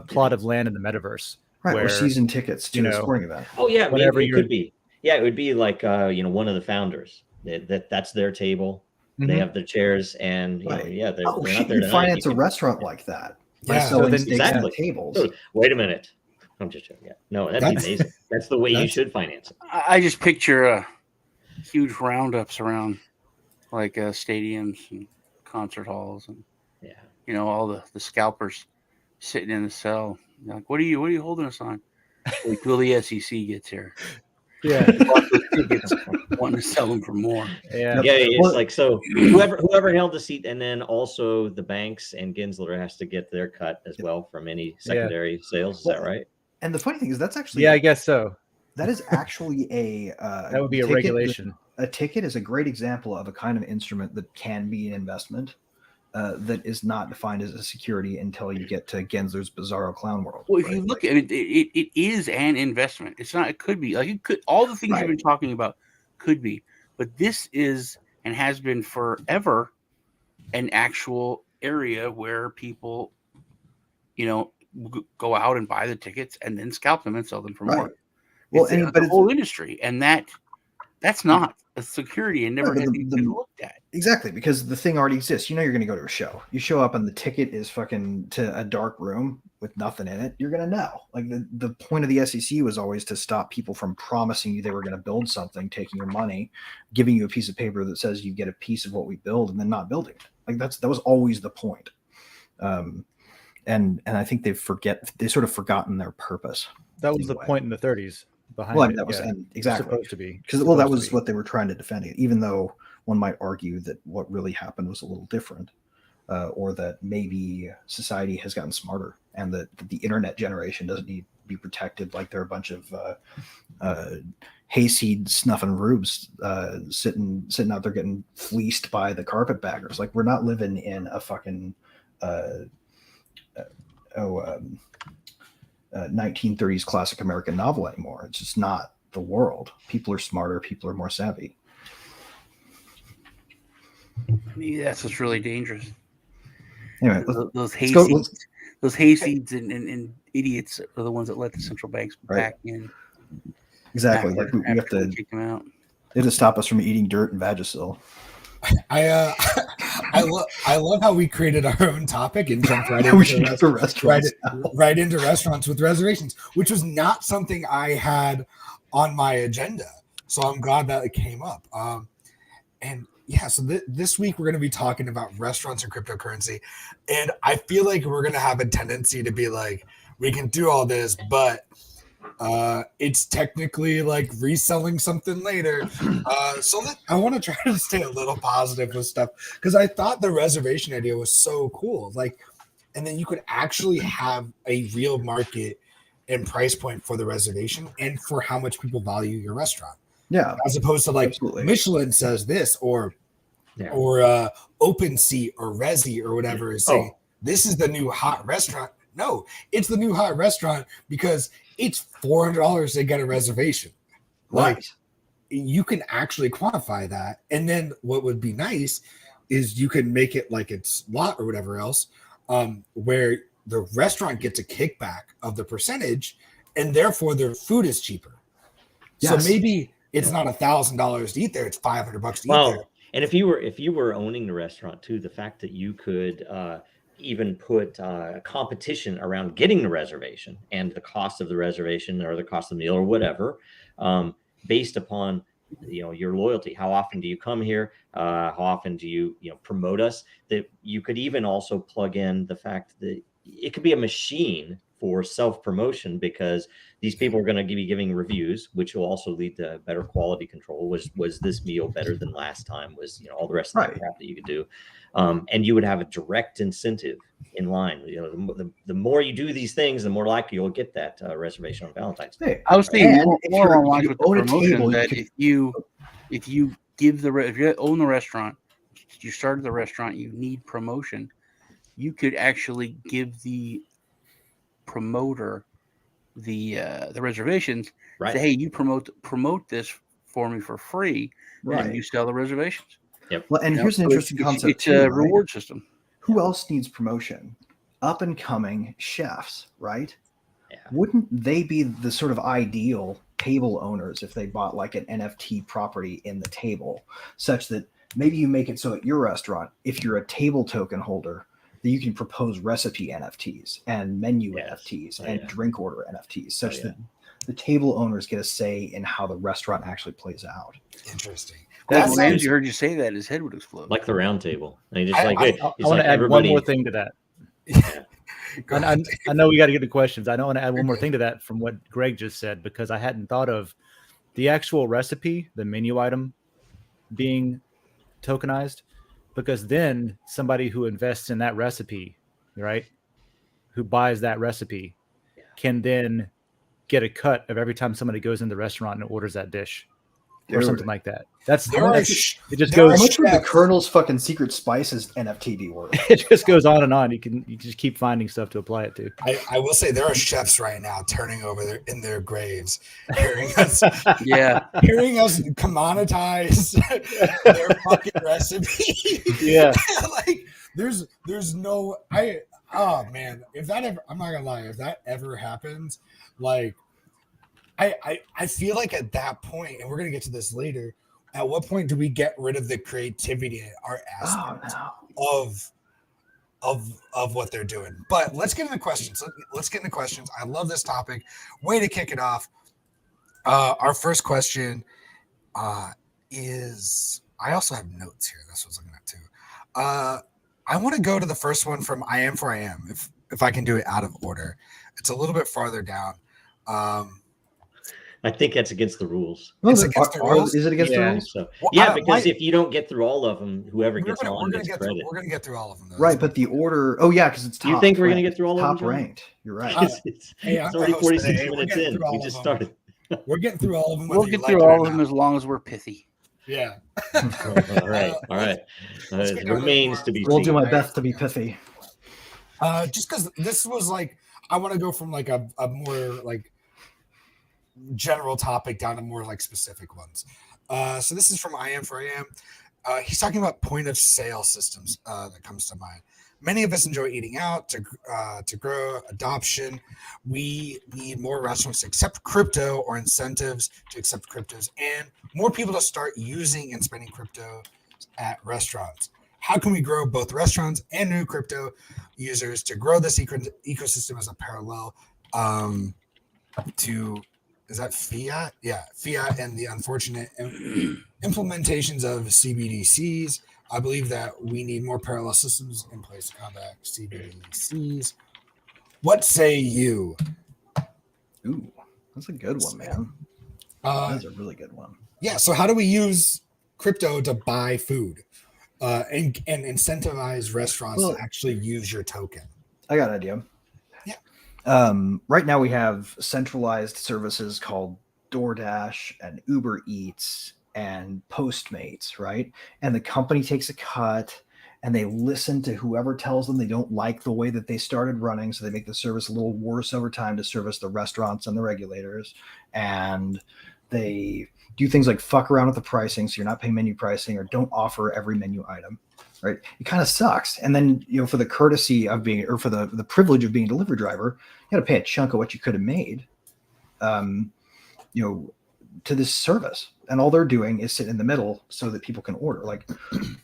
plot of land in the metaverse? Right, or season tickets to a sporting event. Oh yeah, whatever it could be. Yeah, it would be like one of the founders. That's their table. They have their chairs, and they're not there to finance a restaurant like that by selling steaks and tables. Wait a minute, I'm just joking. Yeah, no, that'd be amazing. That's the way you should finance it. I just picture huge roundups around like stadiums and concert halls, and Yeah. all the scalpers sitting in the cell. They're like, what are you holding us on? Wait till the SEC gets here. Yeah. They bought those tickets, wanting to sell them for more. Yeah. Yeah, it's Well- like, so whoever held the seat, and then also the banks and Gensler has to get their cut as well from any secondary sales. Is that right? And the funny thing is, that's actually Yeah, I guess so. that is actually a That would be a regulation. A ticket is a great example of a kind of instrument that can be an investment that is not defined as a security until you get to Gensler's bizarro clown world. Well, if you look at it, it is an investment. It's not. It could be like it could. All the things Right. you've been talking about could be, but this is and has been forever an actual area where people, go out and buy the tickets and then scalp them and sell them for Right. more. Well, It's but the it's- whole industry, and that's not a security and never No, but had the- been the- looked at. Exactly, because the thing already exists. You're going to go to a show. You show up and the ticket is fucking to a dark room with nothing in it. You're going to know. Like the point of the SEC was always to stop people from promising you they were going to build something, taking your money, giving you a piece of paper that says you get a piece of what we build, and then not building it. Like that was always the point. And I think they sort of forgotten their purpose. That was in the a way. point in the 30s behind Well, it. that was yeah. and exactly Supposed to be. because Supposed that to was be. what they were trying to defend it, even though one might argue that what really happened was a little different, or that maybe society has gotten smarter and that the internet generation doesn't need to be protected like they're a bunch of hayseed snuffing rubes sitting out there getting fleeced by the carpetbaggers. Like we're not living in a fucking 1930s classic American novel anymore. It's just not the world. People are smarter. People are more savvy. Maybe that's what's really dangerous. Anyway, Those let's go- hayseeds, those hayseeds and idiots are the ones that let the central banks back in. exactly. After- Like we have after to, kick them out. they have to stop us from eating dirt and Vagisil. I love how we created our own topic and jumped right We should into go to restaurants. right into restaurants with reservations, which was not something I had on my agenda. So I'm glad that it came up. And yeah, so this week we're going to be talking about restaurants and cryptocurrency. And I feel like we're going to have a tendency to be like, we can do all this, but it's technically like reselling something later. So I want to try to stay a little positive with stuff because I thought the reservation idea was so cool. Like, and then you could actually have a real market and price point for the reservation and for how much people value your restaurant. Yeah, As opposed to like absolutely. Michelin says this or OpenSeat or Resi or whatever is saying this is the new hot restaurant. No, it's the new hot restaurant because it's $400 to get a reservation. Like Right. you can actually quantify that. And then what would be nice is you can make it like it's lot or whatever else, where the restaurant gets a kickback of the percentage and therefore their food is cheaper. Yes. So maybe it's not $1,000 to eat there; it's $500 to eat there. And if you were owning the restaurant too, the fact that you could even put a competition around getting the reservation and the cost of the reservation or the cost of the meal or whatever, based upon your loyalty. How often do you come here? How often do you promote us? That you could even also plug in the fact that it could be a machine for self-promotion because these people are going to be giving reviews, which will also lead to better quality control. Was this meal better than last time? Was all the rest of the crap that you could do, and you would have a direct incentive in line. The more you do these things, the more likely you'll get that reservation on Valentine's Day. Hey, I was thinking and if more you're- along lines you with the own a promotion table, you that could- if you own the restaurant, you started the restaurant, you need promotion. You could actually give the promoter the reservations. Right. Say, hey, you promote this for me for free, and you sell the reservations. Well, and here's an interesting concept. It's too, a right? reward system. Who else needs promotion? Up and coming chefs, right? Yeah. Wouldn't they be the sort of ideal table owners if they bought like an NFT property in the table, such that maybe you make it so at your restaurant, if you're a table token holder, that you can propose recipe NFTs and menu NFTs and drink order NFTs, such that the table owners get a say in how the restaurant actually plays out. Interesting. That When sounds- Ramsey heard you say that, his head would explode. Like the round table. And he just I he's I want like to add everybody. one more thing to that. Go And ahead. I know we got to get to questions. I want to add one more thing to that from what Greg just said, because I hadn't thought of the actual recipe, the menu item being tokenized, because then somebody who invests in that recipe, right, who buys that recipe, can then get a cut of every time somebody goes in the restaurant and orders that dish or something like that. It just How goes. much would the Colonel's fucking secret spices NFT be worth? It just goes on and on. You just keep finding stuff to apply it to. I will say there are chefs right now turning over in their graves, hearing us Yeah. commoditize their fucking recipe. Yeah. Like there's no oh man, if that ever, I'm not gonna lie, if that ever happens, like I feel like at that point, and we're gonna get to this later, at what point do we get rid of the creativity and art aspect of what they're doing? But let's get into questions. Let's get into questions. I love this topic. Way to kick it off. Our first question is, I also have notes here. That's what I was looking at too. I want to go to the first one from I Am For I Am, if I can do it out of order. It's a little bit farther down. I think that's against the rules. It's against the rules? Is it against the Yeah, rules? so Well, yeah, because if you don't get through all of them, whoever We're gets gonna on gets get credit. we're gonna get through all of them, though. Right, but the order. Oh yeah, because it's top. You think we're gonna ranked. get through all of them, top John? ranked? You're right. It's Hey, I'm the already host 46 today. We're minutes getting in. through all We of just them. started. We're getting through all of them. We'll whether you get like through it or all of them not. as long as we're pithy. Yeah. All right. let's get It down remains to be We'll do seen. my best to be pithy. Just because this was like, I want to go from like a more like general topic down to more like specific ones. So this is from I Am For I Am. He's talking about point of sale systems that comes to mind. Many of us enjoy eating out to grow adoption. We need more restaurants to accept crypto or incentives to accept cryptos, and more people to start using and spending crypto at restaurants. How can we grow both restaurants and new crypto users to grow this ecosystem as a parallel to, is that fiat? Yeah, fiat and the unfortunate implementations of CBDCs. I believe that we need more parallel systems in place to combat CBDCs. What say you? Ooh, that's a good one, man. That's a really good one. Yeah, so how do we use crypto to buy food and incentivize restaurants Well, to actually use your token? I got an idea. Yeah. Right now we have centralized services called DoorDash and Uber Eats and Postmates, right? And the company takes a cut and they listen to whoever tells them they don't like the way that they started running. So they make the service a little worse over time to service the restaurants and the regulators. And they do things like fuck around with the pricing. So you're not paying menu pricing or don't offer every menu item, right? It kind of sucks. And then, for the courtesy of being, or for the privilege of being a delivery driver, you got to pay a chunk of what you could have made, to this service. And all they're doing is sit in the middle so that people can order. Like,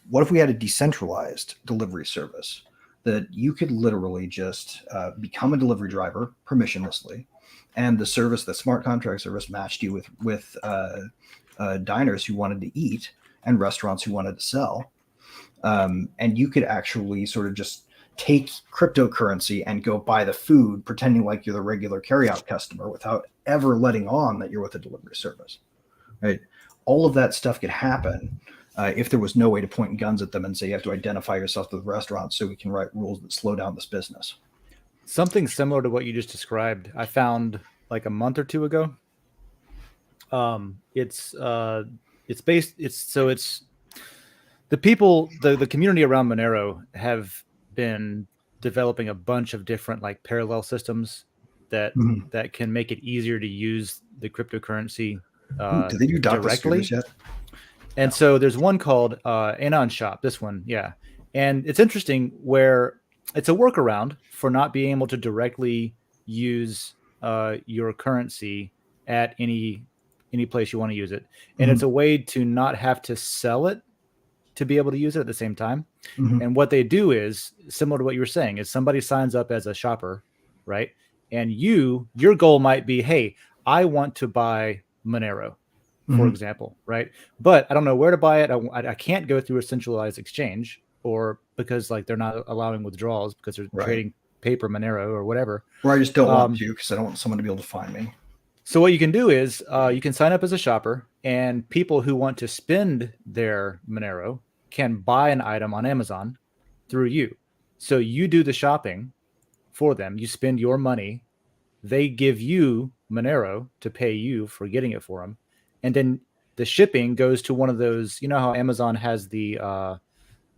what if we had a decentralized delivery service that you could literally just become a delivery driver permissionlessly, and the service, the smart contract service, matched you with diners who wanted to eat and restaurants who wanted to sell, and you could actually sort of just take cryptocurrency and go buy the food, pretending like you're the regular carryout customer without ever letting on that you're with a delivery service, right? All of that stuff could happen if there was no way to point guns at them and say you have to identify yourself to the restaurant so we can write rules that slow down this business. Something similar to what you just described, I found like a month or two ago. It's the people, the community around Monero have been developing a bunch of different like parallel systems that can make it easier to use the cryptocurrency Do they do directly yet? And so there's one called Anon Shop, this one. Yeah. And it's interesting where it's a workaround for not being able to directly use your currency at any place you want to use it. And it's a way to not have to sell it to be able to use it at the same time. And what they do is similar to what you were saying, is somebody signs up as a shopper, right? And your goal might be, hey, I want to buy Monero. for example, right? But I don't know where to buy it. I can't go through a centralized exchange, or because like they're not allowing withdrawals because they're trading paper Monero or whatever. Or I just don't want to because I don't want someone to be able to find me. So what you can do is you can sign up as a shopper, and people who want to spend their Monero can buy an item on Amazon through you. So you do the shopping for them. You spend your money. They give you Monero to pay you for getting it for them. And then the shipping goes to one of those, you know how Amazon has the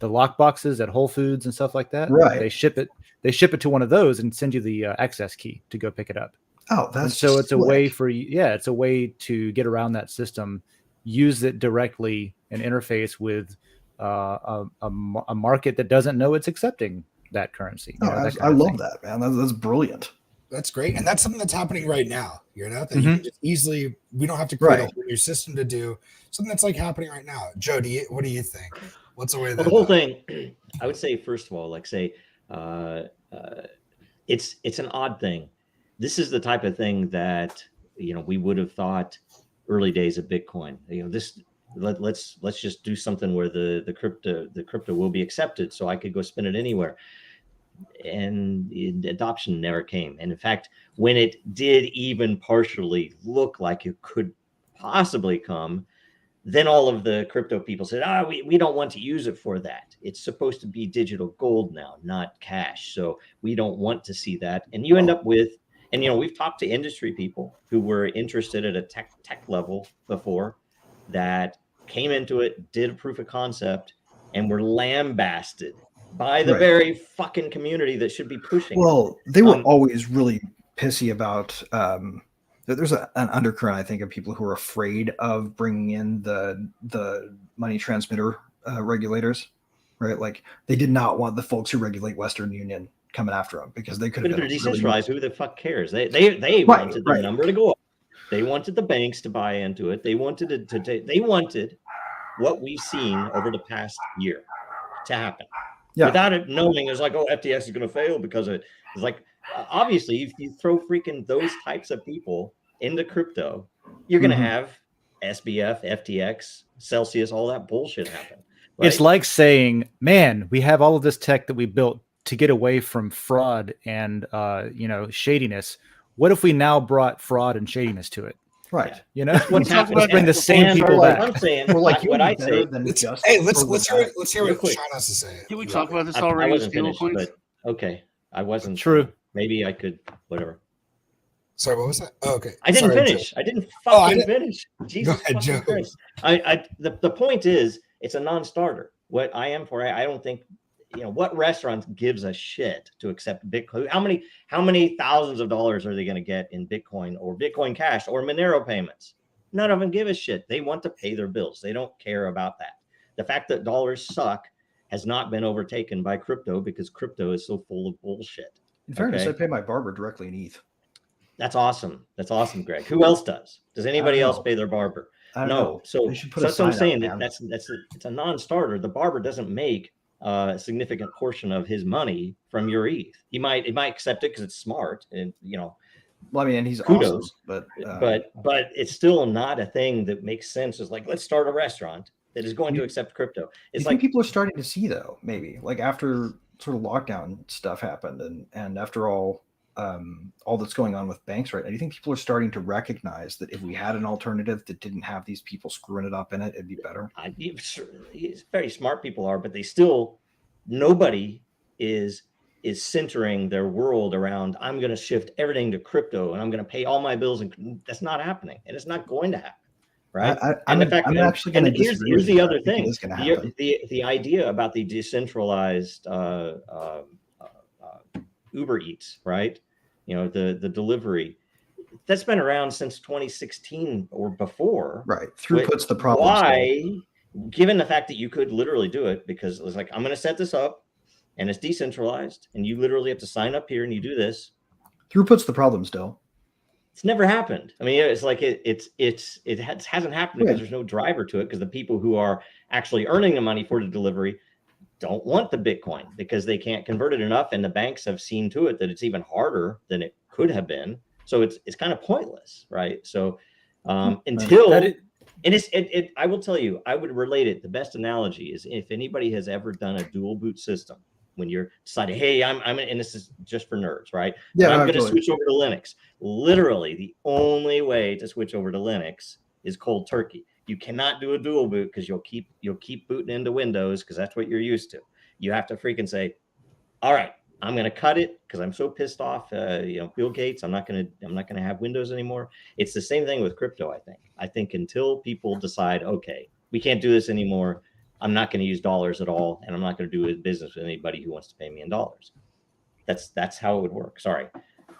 lock boxes at Whole Foods and stuff like that? Right. They ship it to one of those and send you the access key to go pick it up. Oh, that's so it's a way for you. Yeah, it's a way to get around that system, use it directly and interface with a market that doesn't know it's accepting that currency. I love that, man. That's brilliant. That's great. And that's something that's happening right now. You know, that you can just easily, we don't have to create a whole new system to do something that's like happening right now. Joe, what do you think? What's the way that the whole thing? I would say, first of all, like say, it's an odd thing. This is the type of thing that, you know, we would have thought early days of Bitcoin. You know, this let's just do something where the crypto will be accepted, so I could go spend it anywhere. And adoption never came. And in fact, when it did even partially look like it could possibly come, then all of the crypto people said, we don't want to use it for that. It's supposed to be digital gold now, not cash. So we don't want to see that. And you end up with, and you know, we've talked to industry people who were interested at a tech level before that came into it, did a proof of concept, and were lambasted by the very fucking community that should be pushing. Well, they were always really pissy about there's an undercurrent, I think, of people who are afraid of bringing in the money transmitter regulators, right? Like they did not want the folks who regulate Western Union coming after them because they could have been decentralized. Who the fuck cares? They wanted the number to go up. They wanted the banks to buy into it. They wanted they wanted what we've seen over the past year to happen. Yeah. Without it knowing, it's like, oh, FTX is going to fail because of it. It's like, obviously, if you throw freaking those types of people into crypto, you're going to have SBF, FTX, Celsius, all that bullshit happen. Right? It's like saying, man, we have all of this tech that we built to get away from fraud and, shadiness. What if we now brought fraud and shadiness to it? Right. You know, let's bring the same people back. I'm saying, let's hear what Sean has to say. Did we talk about this already? I wasn't finished, but okay. I wasn't. True. Maybe I could, whatever. Sorry, what was that? Oh, okay. I didn't finish. Joe. I didn't fucking finish. Jesus Go ahead, Christ. The point is, it's a non-starter. What I am for, I don't think, what restaurant gives a shit to accept Bitcoin? How many thousands of dollars are they going to get in Bitcoin or Bitcoin Cash or Monero payments? None of them give a shit. They want to pay their bills. They don't care about that. The fact that dollars suck has not been overtaken by crypto because crypto is so full of bullshit. In fairness, I pay my barber directly in ETH. That's awesome. That's awesome, Greg. Who else does? Does anybody else pay their barber? No. So that's what I'm saying. It's a non-starter. The barber doesn't make a significant portion of his money from your ETH. He might accept it because it's smart, and Well, I mean, and he's kudos, awesome, but it's still not a thing that makes sense. It's like, let's start a restaurant that is going to accept crypto. It's like people are starting to see, though, maybe like after sort of lockdown stuff happened, and after all that's going on with banks right now, I think people are starting to recognize that if we had an alternative that didn't have these people screwing it up in it, it'd be better. Very smart people are, but they still, nobody is centering their world around, I'm going to shift everything to crypto and I'm going to pay all my bills, and that's not happening, and it's not going to happen. Right. Here's the other thing. The idea about the decentralized Uber Eats, right? The delivery that's been around since 2016 or before. Right. Throughput's the problem. Why, given the fact that you could literally do it, because it was like, I'm going to set this up and it's decentralized and you literally have to sign up here and you do this. Throughput's the problem still. It's never happened. I mean, it's like it hasn't happened because there's no driver to it, because the people who are actually earning the money for the delivery don't want the Bitcoin because they can't convert it enough, and the banks have seen to it that it's even harder than it could have been. So it's kind of pointless, right? So until And I will tell you, I would relate it. The best analogy is if anybody has ever done a dual boot system, when you're deciding, hey, and this is just for nerds, right? Yeah, I'm going to absolutely. switch over to Linux. Literally, the only way to switch over to Linux is cold turkey. You cannot do a dual boot because you'll keep booting into Windows because that's what you're used to. You have to freaking say, all right, I'm going to cut it because I'm so pissed off. Bill Gates. I'm not going to have Windows anymore. It's the same thing with crypto. I think until people decide, okay, we can't do this anymore. I'm not going to use dollars at all, and I'm not going to do business with anybody who wants to pay me in dollars. That's how it would work. Sorry.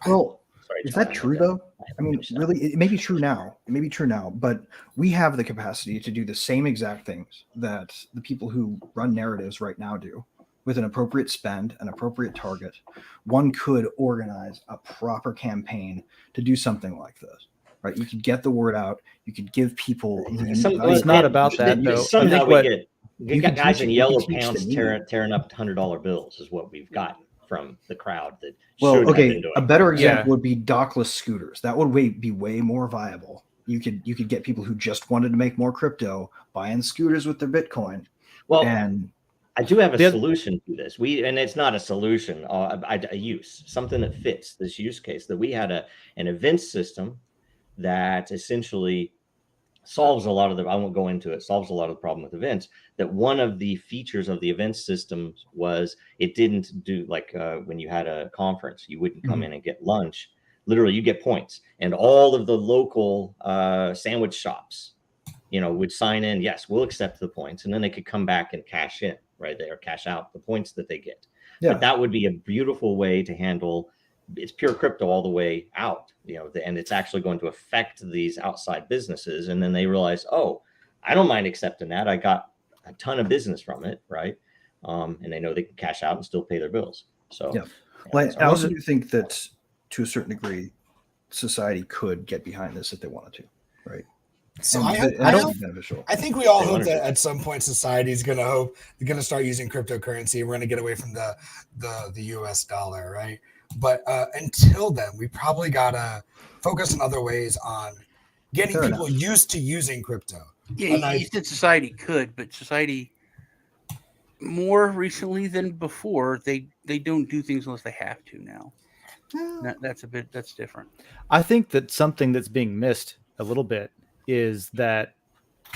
Well, Sorry, is John, that true though? I mean, really, it may be true now. It may be true now, but we have the capacity to do the same exact things that the people who run narratives right now do. With an appropriate spend, an appropriate target, one could organize a proper campaign to do something like this, right? You could get the word out. You could give people. It's not about that, though. Somehow we got guys in yellow pants them. tearing up $100 bills is what we've gotten from the crowd that Well, should have been okay, doing a better example Yeah. would be dockless scooters. That would be way more viable. You could get people who just wanted to make more crypto buying scooters with their Bitcoin. Well, and I do have a solution to this. And it's not a solution, a use, something that fits this use case. That we had an event system that essentially solves a lot of I won't go into it, solves a lot of the problem with events. That one of the features of the event system was it didn't do like when you had a conference, you wouldn't come in and get lunch. Literally, you get points. And all of the local sandwich shops, would sign in, yes, we'll accept the points. And then they could come back and cash in right there, cash out the points that they get. Yeah. But that would be a beautiful way to handle. It's pure crypto all the way out, and it's actually going to affect these outside businesses. And then they realize, oh, I don't mind accepting that. I got a ton of business from it, right? And they know they can cash out and still pay their bills. So, yeah. Well, I also do think that to a certain degree, society could get behind this if they wanted to, right? So I think we all hope that at some point society is going to start using cryptocurrency. We're going to get away from the US dollar, right? But until then, we probably got to focus in other ways on getting people used to using crypto. Yeah, you said society could, but society more recently than before, they don't do things unless they have to now. That's different. I think that something that's being missed a little bit is that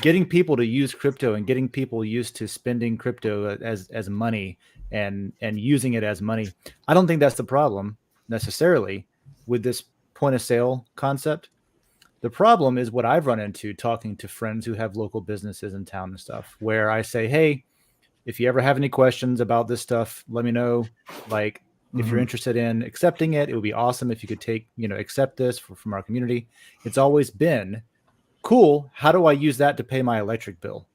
getting people to use crypto and getting people used to spending crypto as money and using it as money. I don't think that's the problem necessarily with this point of sale concept. The problem is what I've run into talking to friends who have local businesses in town and stuff, where I say, hey, if you ever have any questions about this stuff, let me know. Like, if you're interested in accepting it, it would be awesome if you could accept this from our community. It's always been cool. How do I use that to pay my electric bill?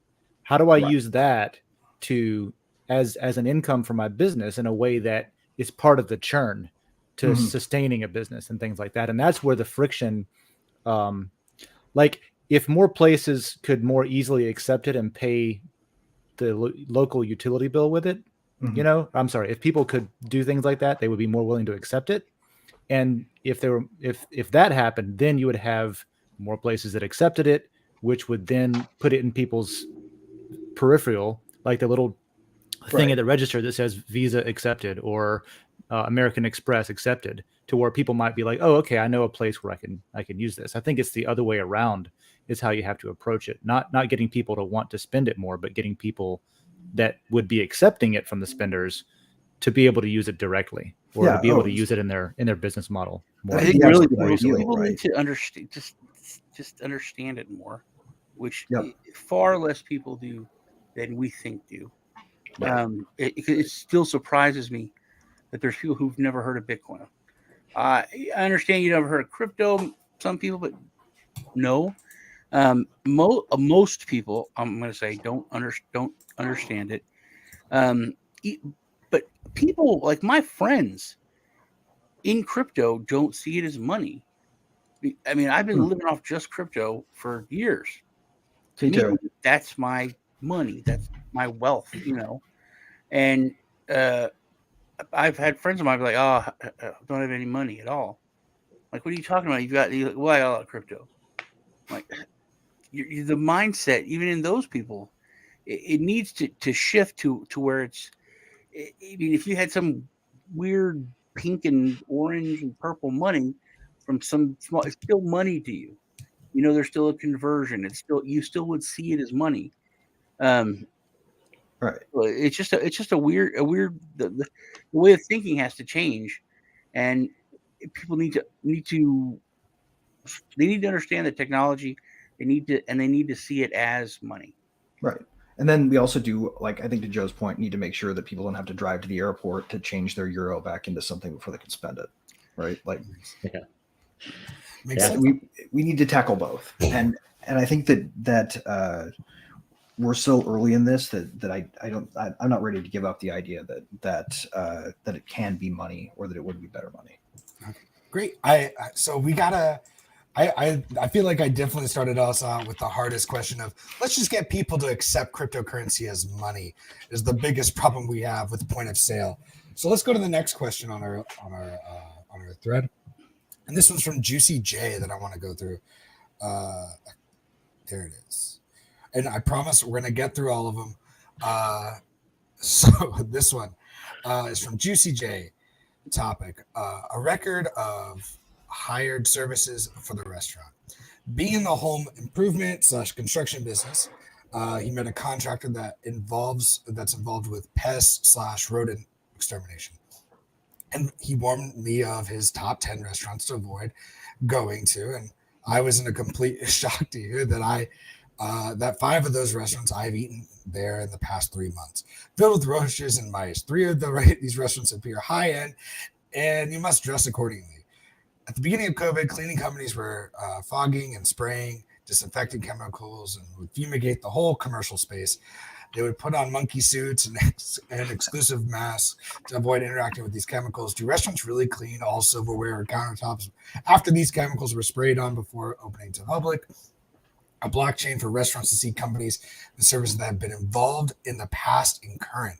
How do I use that to as an income for my business in a way that is part of the churn to sustaining a business and things like that? And that's where the friction, like if more places could more easily accept it and pay the local utility bill with it, if people could do things like that, they would be more willing to accept it. And if that happened, then you would have more places that accepted it, which would then put it in people's peripheral, like the little thing at the register that says Visa accepted or American Express accepted, to where people might be like, oh, okay, I know a place where I can use this. I think it's the other way around is how you have to approach it. Not getting people to want to spend it more, but getting people that would be accepting it from the spenders to be able to use it directly or to be able to use it in their business model more. I think really people need to understand just understand it more, which far less people do than we think do. It still surprises me that there's people who've never heard of Bitcoin. I understand you never heard of crypto, some people, but no. Most people, I'm going to say, don't understand it. But people like my friends in crypto don't see it as money. I mean, I've been living off just crypto for years. To me, that's my money. That's my wealth, And I've had friends of mine be like, "Oh, I don't have any money at all." Like, what are you talking about? I got a lot of crypto. I'm like, the mindset, even in those people, it needs to shift to where it's. I mean, if you had some weird pink and orange and purple money from some small, it's still money to you. You know, there's still a conversion. It's still, you still would see it as money. Right. It's just a weird the way of thinking has to change, and people need to understand the technology. They need to see it as money. Right. And then we also do, like, I think to Joe's point, need to make sure that people don't have to drive to the airport to change their euro back into something before they can spend it. Right. Like, Makes Yeah. sense. we need to tackle both. And I think that we're so early in this that I'm not ready to give up the idea that it can be money, or that it would be better money. Great. So we gotta. I feel like I definitely started us out with the hardest question of let's just get people to accept cryptocurrency as money is the biggest problem we have with point of sale. So let's go to the next question on our thread, and this one's from Juicy J that I want to go through. There it is, and I promise we're gonna get through all of them. So this one is from Juicy J. Topic: a record of hired services for the restaurant. Being in the home improvement / construction business, he met a contractor that's involved with pest / rodent extermination. And he warned me of his top 10 restaurants to avoid going to. And I was in a complete shock to hear that that 5 of those restaurants I've eaten there in the past 3 months, filled with roaches and mice. 3 of these restaurants appear high end, and you must dress accordingly. At the beginning of COVID, cleaning companies were fogging and spraying disinfectant chemicals and would fumigate the whole commercial space. They would put on monkey suits and exclusive masks to avoid interacting with these chemicals. Do restaurants really clean all silverware or countertops after these chemicals were sprayed on before opening to the public? A blockchain for restaurants to see companies and services that have been involved in the past and current.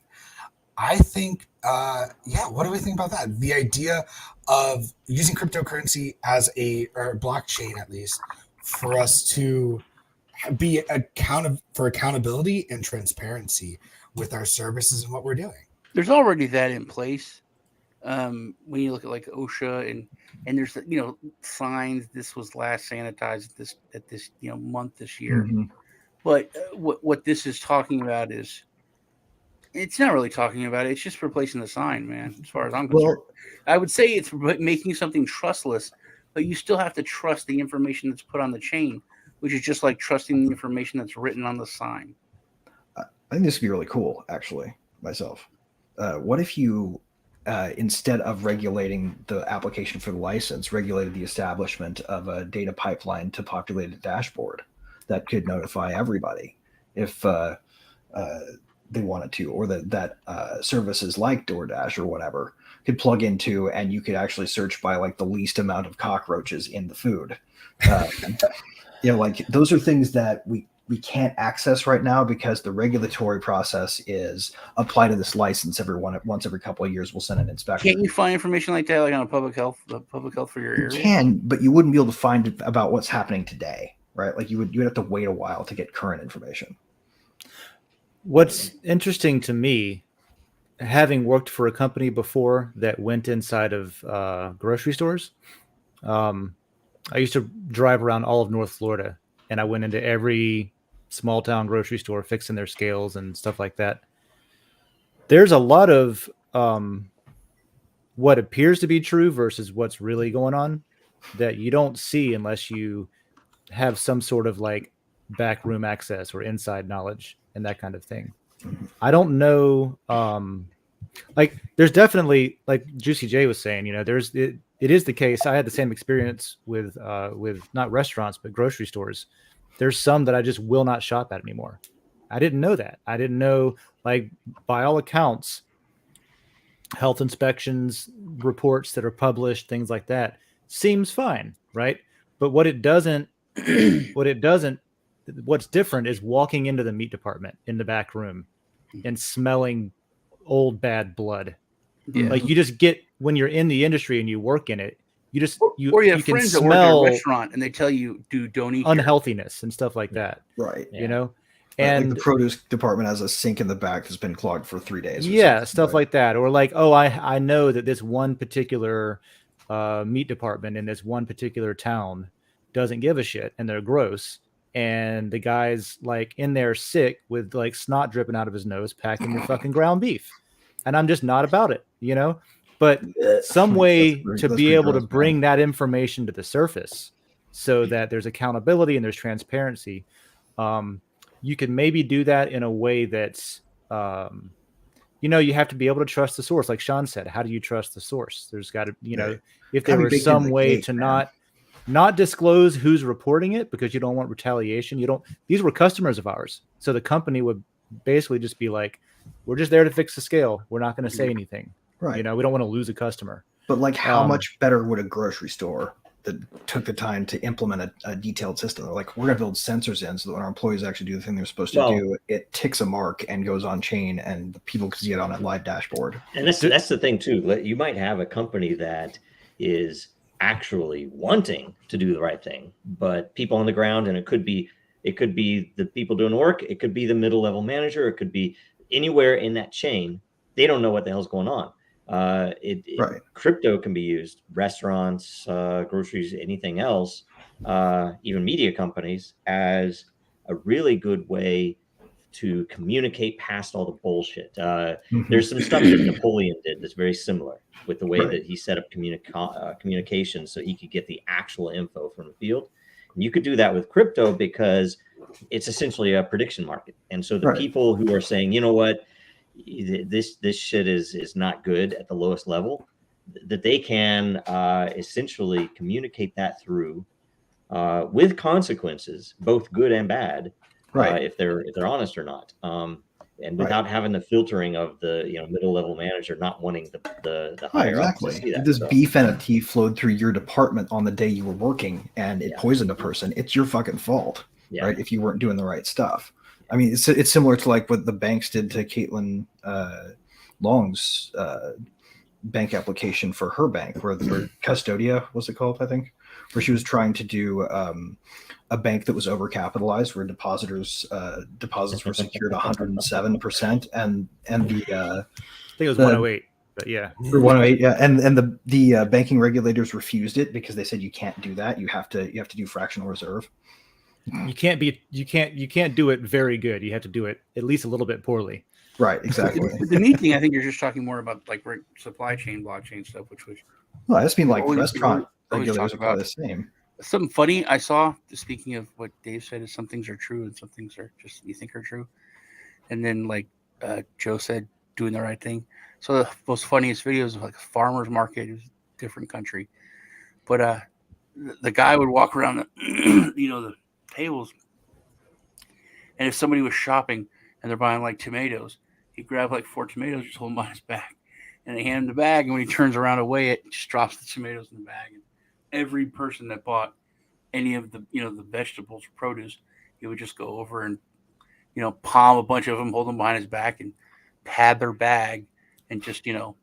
I think, what do we think about that? The idea of using cryptocurrency as or blockchain, at least, for us to be for accountability and transparency with our services and what we're doing. There's already that in place. When you look at like OSHA and there's signs, this was last sanitized at this month this year. Mm-hmm. But what this is talking about is, it's not really talking about it. It's just replacing the sign, man. As far as I'm concerned, I would say it's making something trustless, but you still have to trust the information that's put on the chain, which is just like trusting the information that's written on the sign. I think this would be really cool, actually, myself. What if you, instead of regulating the application for the license, regulated the establishment of a data pipeline to populate a dashboard that could notify everybody if they wanted to, or that services like DoorDash or whatever could plug into, and you could actually search by like the least amount of cockroaches in the food. Like those are things that we can't access right now because the regulatory process is apply to this license once every couple of years. We'll send an inspector. Can't you find information like that, like on public health for your area? You can, but you wouldn't be able to find about what's happening today, right? Like you would have to wait a while to get current information. What's interesting to me, having worked for a company before that went inside of grocery stores, I used to drive around all of North Florida, and I went into every small town grocery store fixing their scales and stuff like that. There's a lot of what appears to be true versus what's really going on that you don't see unless you have some sort of like backroom access or inside knowledge and that kind of thing. I don't know. Like there's definitely, like Juicy J was saying, it is the case. I had the same experience with not restaurants, but grocery stores. There's some that I just will not shop at anymore. I didn't know that. I didn't know, like, by all accounts, health inspections, reports that are published, things like that seems fine. Right. But what's different is walking into the meat department in the back room and smelling old bad blood. Yeah. Like you just get, when you're in the industry and you work in it, You just or you have can friends that work at a smell restaurant and they tell you, "Dude, don't eat here." unhealthiness and stuff like that. Right. You know, Like and the produce department has a sink in the back that's been clogged for 3 days. Or yeah, something, stuff right? like that. Or like, oh, I know that this one particular meat department in this one particular town doesn't give a shit and they're gross. And the guy's like in there sick with like snot dripping out of his nose, packing your fucking ground beef. And I'm just not about it, you know? But some way to be able to bring that information to the surface so that there's accountability and there's transparency. You can maybe do that in a way that's, you know, you have to be able to trust the source. Like Sean said, how do you trust the source? There's got to, you know, if there was some way to not disclose who's reporting it because you don't want retaliation. These were customers of ours. So the company would basically just be like, we're just there to fix the scale. We're not going to say anything. Right. You know, we don't want to lose a customer. But like, how much better would a grocery store that took the time to implement a detailed system? They're like, we're going to build sensors in so that when our employees actually do the thing they're supposed to do, it ticks a mark and goes on chain, and the people can see it on a live dashboard. And that's the thing too. You might have a company that is actually wanting to do the right thing, but people on the ground, and it could be the people doing the work, it could be the middle level manager, it could be anywhere in that chain. They don't know what the hell's going on. Crypto can be used, restaurants, groceries, anything else, even media companies, as a really good way to communicate past all the bullshit. There's some stuff that Napoleon did that's very similar with the way that he set up communication so he could get the actual info from the field. And you could do that with crypto because it's essentially a prediction market. And so the people who are saying, you know what, this shit is not good at the lowest level, that they can essentially communicate that through with consequences, both good and bad, if they're honest or not, and without having the filtering of the middle level manager not wanting the higher ups to see that. If this beef NFT flowed through your department on the day you were working and it poisoned a person, it's your fucking fault, right? If you weren't doing the right stuff. I mean, it's similar to like what the banks did to Caitlin Long's bank application for her bank, where the Custodia, what's it called, I think, where she was trying to do a bank that was overcapitalized, where depositors deposits were secured 107%, and the I think it was 108, but yeah, 108, and the banking regulators refused it because they said you can't do that. You have to do fractional reserve. You can't do it very good. You have to do it at least a little bit poorly. Right, exactly. The neat thing, I think you're just talking more about like supply chain, blockchain stuff, which was. Well, I just mean like restaurant regulators are probably the same. Something funny I saw, speaking of what Dave said, is some things are true and some things are just you think are true. And then like Joe said, doing the right thing. So the most funniest videos of like a farmer's market, is a different country. But the guy would walk around the the tables, and if somebody was shopping and they're buying like tomatoes, he'd grab like 4 tomatoes, just hold them on his back, and they hand him the bag, and when he turns around to weigh it, just drops the tomatoes in the bag. And every person that bought any of the the vegetables or produce, he would just go over and palm a bunch of them, hold them behind his back, and pad their bag, and just kind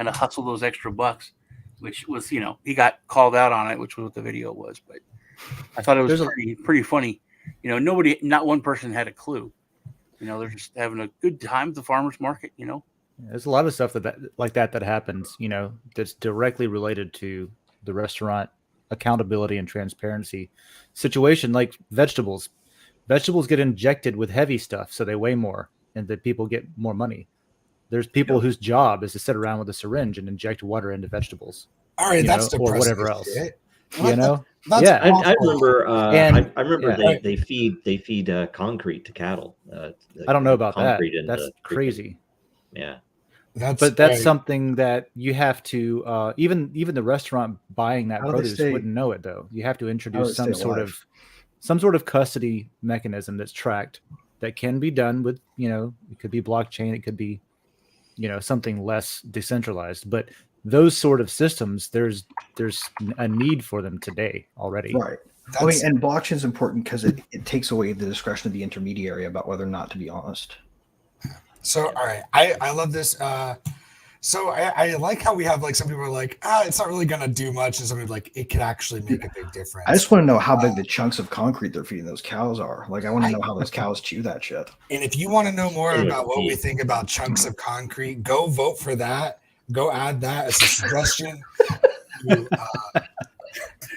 of hustle those extra bucks, which was he got called out on it, which was what the video was. But I thought it was pretty funny. Not one person had a clue. They're just having a good time at the farmer's market. There's a lot of stuff that happens. That's directly related to the restaurant accountability and transparency situation. Like vegetables get injected with heavy stuff, so they weigh more, and the people get more money. There's people whose job is to sit around with a syringe and inject water into vegetables. All right, that's or whatever else. That's I remember. I remember they feed concrete to cattle. I don't know about that. That's crazy. Yeah, that's something that you have to. Even the restaurant buying that produce wouldn't know it though. You have to introduce some sort of custody mechanism that's tracked. That can be done with it could be blockchain. It could be something less decentralized, but those sort of systems, there's a need for them today already. Right. And blockchain is important because it takes away the discretion of the intermediary about whether or not to be honest. So, all right. I love this. So I like how we have like some people are like, it's not really gonna do much, and some people are like it could actually make a big difference. I just want to know how big the chunks of concrete they're feeding those cows are. Like, I want to know how those cows chew that shit. And if you want to know more In their about what we teeth. think about chunks of concrete, go vote for that. Go add that as a suggestion to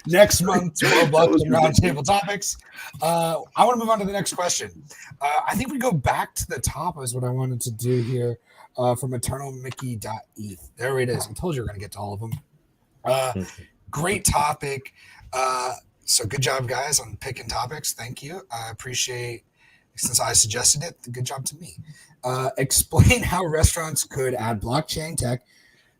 next month's World Blockchain Roundtable topics. I want to move on to the next question. I think we go back to the top is what I wanted to do here from eternalmickey.eth. There it is. I told you we're going to get to all of them. Great topic. So good job, guys, on picking topics. Thank you. I appreciate, since I suggested it, good job to me. Explain how restaurants could add blockchain tech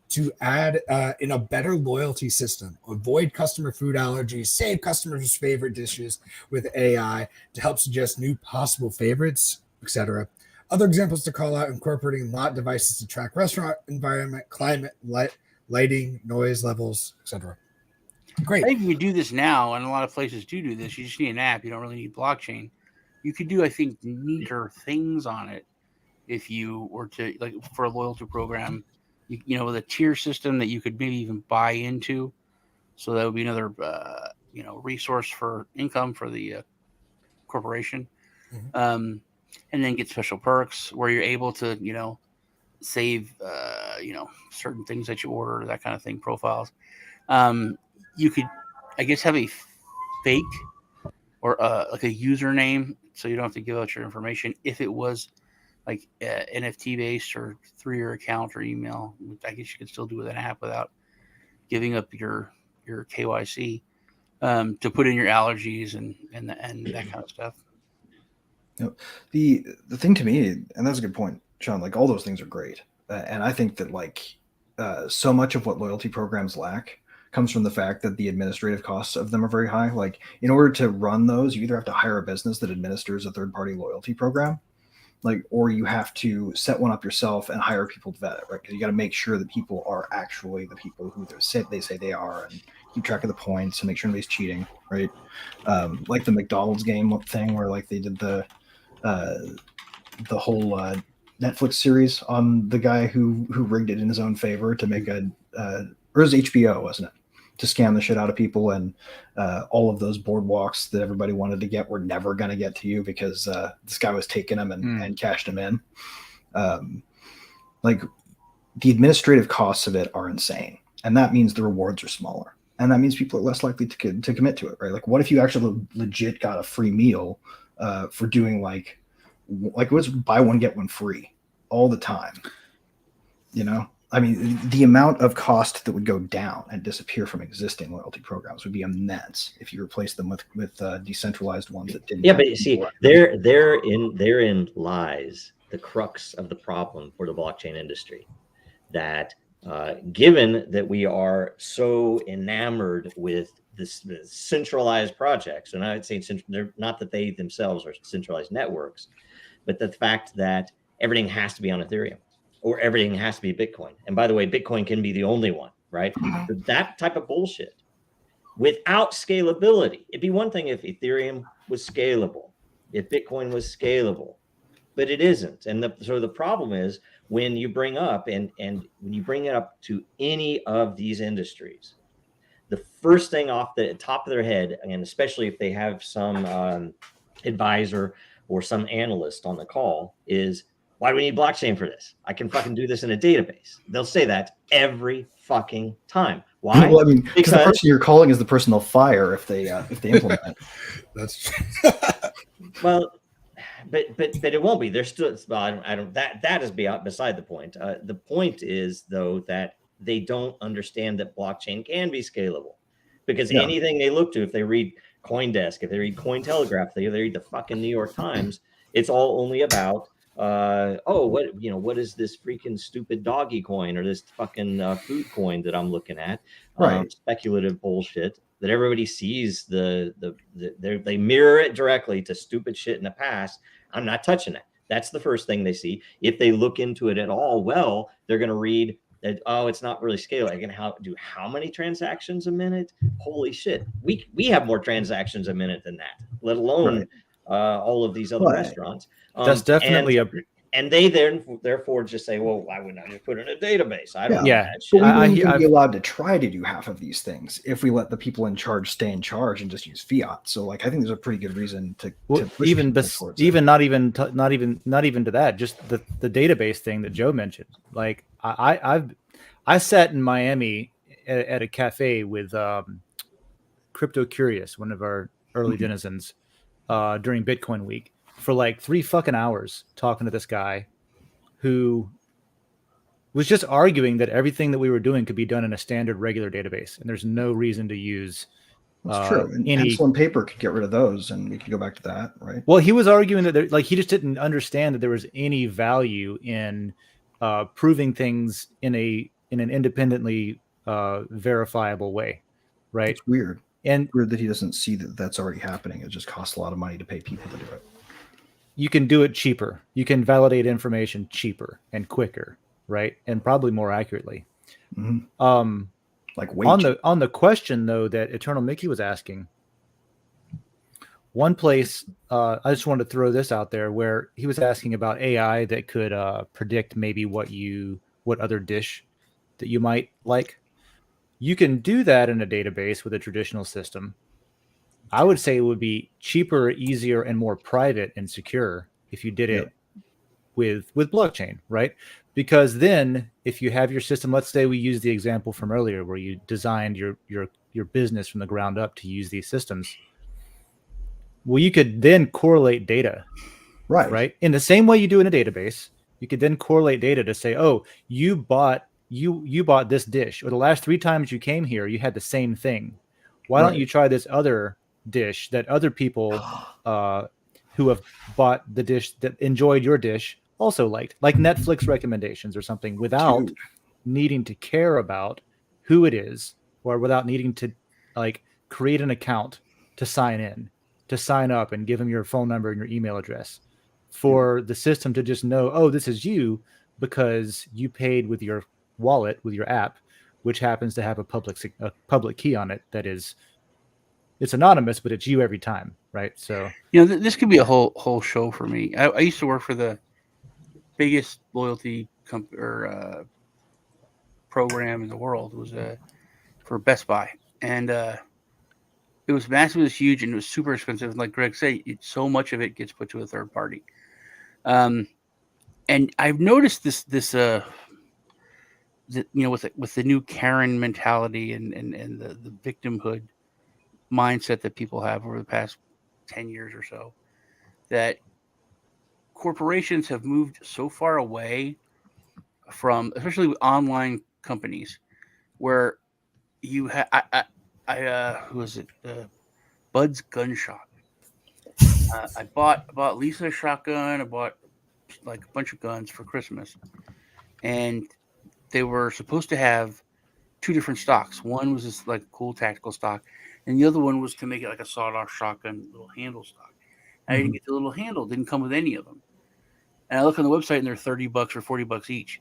to add in a better loyalty system, avoid customer food allergies, save customers' favorite dishes with AI to help suggest new possible favorites, etc. Other examples to call out: incorporating lot devices to track restaurant environment, climate, lighting, noise levels, etc. Great. I think you can do this now, and a lot of places do this. You just need an app. You don't really need blockchain. You could do, I think, neater things on it if you were to, like, for a loyalty program, you know, with a tier system that you could maybe even buy into. So that would be another, resource for income for the corporation. Mm-hmm. And then get special perks where you're able to, save, certain things that you order, that kind of thing, profiles. You could, I guess, have a fake or like a username, so you don't have to give out your information if it was like NFT based or through your account or email. I guess you could still do with an app without giving up your KYC to put in your allergies and that kind of stuff. The thing to me, and that's a good point, Sean, like all those things are great. And I think that like so much of what loyalty programs lack comes from the fact that the administrative costs of them are very high. Like in order to run those, you either have to hire a business that administers a third-party loyalty program, or you have to set one up yourself and hire people to vet it, right? Because you got to make sure that people are actually the people who they say they are, and keep track of the points and make sure nobody's cheating, right? Like the McDonald's game thing where like they did the whole Netflix series on the guy who rigged it in his own favor to make or it was HBO, wasn't it? To scam the shit out of people, and all of those boardwalks that everybody wanted to get were never going to get to you because this guy was taking them and cashed them in. Like the administrative costs of it are insane, and that means the rewards are smaller, and that means people are less likely to commit to it, right? Like, what if you actually legit got a free meal for doing like it was buy one get one free all the time? I mean, the amount of cost that would go down and disappear from existing loyalty programs would be immense if you replace them with decentralized ones that didn't. Yeah, but you see, therein lies the crux of the problem for the blockchain industry. That given that we are so enamored with this centralized projects, and I would say they're not that they themselves are centralized networks, but the fact that everything has to be on Ethereum. Or everything has to be Bitcoin. And by the way, Bitcoin can be the only one, right? But that type of bullshit without scalability. It'd be one thing if Ethereum was scalable, if Bitcoin was scalable, but it isn't. And so the problem is when you bring up and when you bring it up to any of these industries, the first thing off the top of their head, and especially if they have some advisor or some analyst on the call, is, why do we need blockchain for this? I can fucking do this in a database. They'll say that every fucking time. Why? Well, I mean, because the person you're calling is the person they'll fire if they implement it. That's true. Well, but it won't be. There's still. Well, I don't. That is beside the point. The point is though that they don't understand that blockchain can be scalable, because anything they look to, if they read CoinDesk, if they read Cointelegraph, if they read the fucking New York Times, it's all only about. What is this freaking stupid doggy coin or this fucking food coin that I'm looking at? Right. Speculative bullshit that everybody sees. They mirror it directly to stupid shit in the past. I'm not touching it. That's the first thing they see. If they look into it at all, well, they're going to read that, oh, it's not really scalable. I can do how many transactions a minute? Holy shit. We have more transactions a minute than that, let alone all of these other restaurants. That's definitely And they therefore just say, well, why wouldn't I just put it in a database? I don't know Yeah. that shit. But we wouldn't even I've- be allowed to try to do half of these things if we let the people in charge stay in charge and just use fiat. So, like, I think there's a pretty good reason to Well, push even people towards it. even not even to that, just the database thing that Joe mentioned. Like I sat in Miami at a cafe with Crypto Curious, one of our early denizens, during Bitcoin week for like 3 fucking hours talking to this guy who was just arguing that everything that we were doing could be done in a standard regular database, and there's no reason to use That's true. And pencil and paper could get rid of those, and we could go back to that, right? Well, he was arguing that he just didn't understand that there was any value in proving things in an independently verifiable way, right? It's weird. And Weird that he doesn't see that that's already happening. It just costs a lot of money to pay people to do it. you can do it cheaper. You can validate information cheaper and quicker, right? And probably more accurately. Mm-hmm. Like way on the question though that Eternal Mickey was asking, one place I just wanted to throw this out there where he was asking about AI that could predict maybe what other dish that you might like. You can do that in a database with a traditional system. I would say it would be cheaper, easier, and more private and secure if you did it with blockchain, right? Because then if you have your system, let's say we use the example from earlier where you designed your business from the ground up to use these systems. Well, you could then correlate data, right? In the same way you do in a database, you could then correlate data to say, oh, you bought this dish, or the last 3 times you came here, you had the same thing. Why don't you try this other dish that other people who have bought the dish that enjoyed your dish also liked, like Netflix recommendations or something, without needing to care about who it is, or without needing to like create an account to sign up and give them your phone number and your email address, for the system to just know, oh, this is you because you paid with your wallet, with your app, which happens to have a public key on it that is, it's anonymous, but it's you every time, right? So this could be a whole show for me. I used to work for the biggest loyalty program in the world. It was for Best Buy, and it was massive, it was huge, and it was super expensive. And like Greg said, so much of it gets put to a third party. And I've noticed this with the new Karen mentality and the victimhood mindset that people have over the past 10 years or so, that corporations have moved so far away from, especially with online companies, where you have who was it? Bud's Gun Shop. I bought Lisa a shotgun. I bought like a bunch of guns for Christmas, and they were supposed to have 2 different stocks. One was this like cool tactical stock, and the other one was to make it like a sawed-off shotgun little handle stock. I didn't get the little handle; didn't come with any of them. And I look on the website, and they're $30 or $40 each.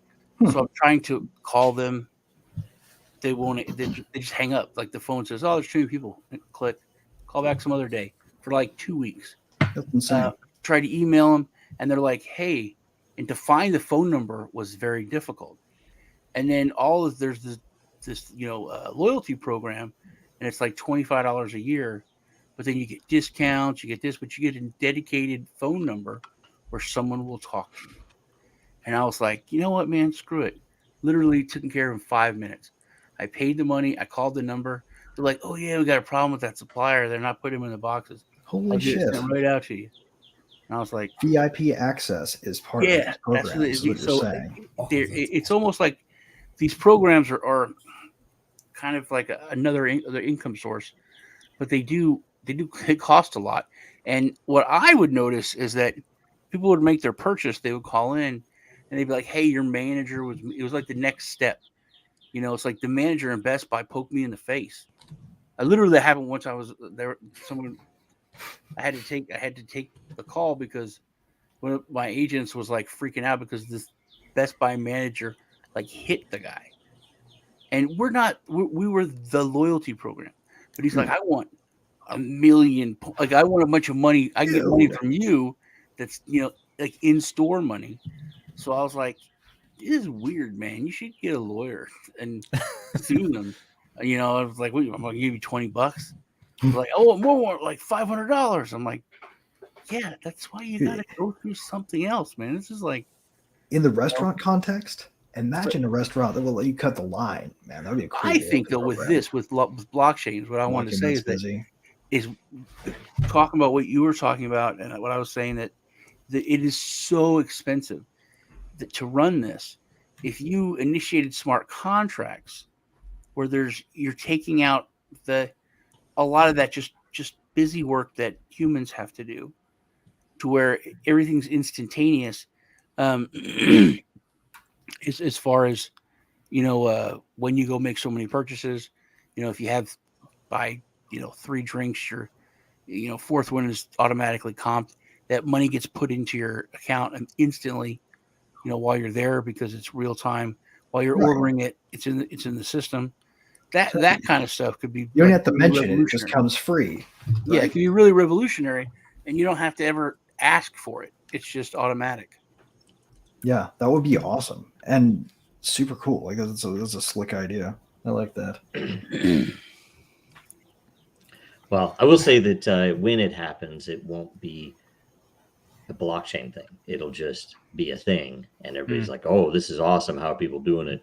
So I'm trying to call them. They won't. They just hang up. Like the phone says, "Oh, there's too many people." Click. Call back some other day for like 2 weeks. That's insane. Try to email them, and they're like, "Hey," and to find the phone number was very difficult. And then there's this loyalty program, and it's like $25 a year, but then you get discounts, you get this, but you get a dedicated phone number where someone will talk to you. And I was like, you know what, man, screw it. Literally taken care of in 5 minutes. I paid the money. I called the number. They're like, oh, yeah, we got a problem with that supplier. They're not putting them in the boxes. Holy shit. Right out to you. And I was like, VIP access is part of this program. That's what you're saying. It's almost like these programs are kind of like another income source, but they cost a lot. And what I would notice is that people would make their purchase. They would call in and they'd be like, hey, your manager it was like the next step. It's like the manager in Best Buy poked me in the face. I literally happened once. I was there. I had to take the call because one of my agents was like freaking out because this Best Buy manager like hit the guy. And we were the loyalty program, but he's like, I want $1 million. Like I want a bunch of money. I can get money from you. That's like in-store money. So I was like, this is weird, man. You should get a lawyer and sue them. You know, I was like, wait, I'm gonna give you $20. Like, oh, more like $500. I'm like, yeah, that's why you gotta go through something else, man. This is like in the restaurant context. Imagine a restaurant that will let you cut the line, man. That would be a cool. I think though with blockchains, what I wanted to say is talking about what you were talking about and what I was saying that it is so expensive that to run this. If you initiated smart contracts where you're taking out a lot of that just busy work that humans have to do, to where everything's instantaneous, as far as when you go make so many purchases, if you have buy 3 drinks, your fourth one is automatically comped. That money gets put into your account and instantly, while you're there, because it's real time. While you're ordering it, it's in the system. That kind of stuff could be. You don't have to mention it; it just comes free. Right? Yeah, it can be really revolutionary, and you don't have to ever ask for it. It's just automatic. Yeah, that would be awesome and super cool. Like that's a slick idea. I like that. Well, I will say that when it happens, it won't be a blockchain thing. It'll just be a thing, and everybody's like, "Oh, this is awesome! How are people doing it?"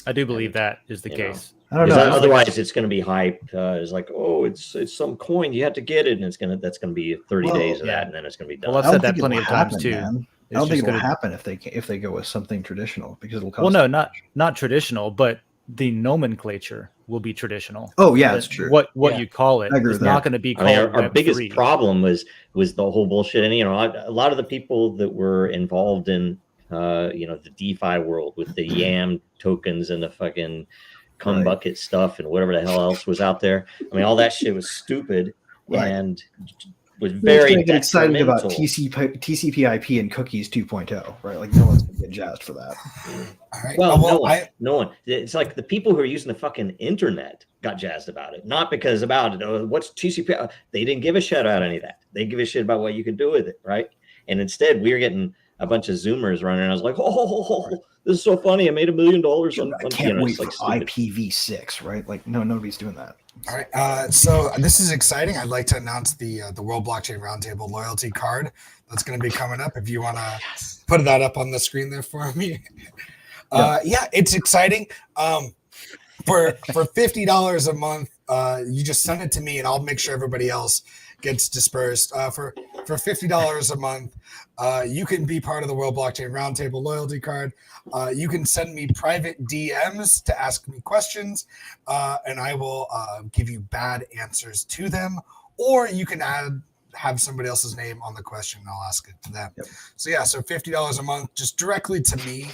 I do believe that is the case. I don't know. Otherwise, it's going to be hype. It's like, oh, it's some coin. You have to get it, and that's going to be 30 days of that, and then it's going to be done. Well, I've said that plenty of times too. Man. I don't think it'll happen if they go with something traditional, because it'll cost. Well, no, not traditional, but the nomenclature will be traditional. Oh yeah, that's true. What you call it is not going to be called. Our biggest problem was the whole bullshit, and a lot of the people that were involved in the DeFi world with the YAM tokens and the fucking cum bucket stuff and whatever the hell else was out there. I mean, all that shit was stupid and was very excited about TCP/IP and cookies 2.0, right? Like no one's gonna get jazzed for that. All right. Well, no one. It's like the people who are using the fucking internet got jazzed about it, not because about it. Oh, what's TCP? They didn't give a shit about any of that. They give a shit about what you could do with it, right? And instead, we were getting a bunch of Zoomers running. And I was like, this is so funny. I made $1 million on I can't wait for IPv6, right? Like, no, nobody's doing that. All right. So this is exciting. I'd like to announce the World Blockchain Roundtable loyalty card that's going to be coming up. If you want to put that up on the screen there for me. Yeah, it's exciting. For $50 a month, you just send it to me and I'll make sure everybody else gets dispersed. For $50 a month, you can be part of the World Blockchain Roundtable loyalty card. You can send me private DMs to ask me questions, and I will give you bad answers to them. Or you can have somebody else's name on the question, and I'll ask it to them. Yep. So $50 a month, just directly to me.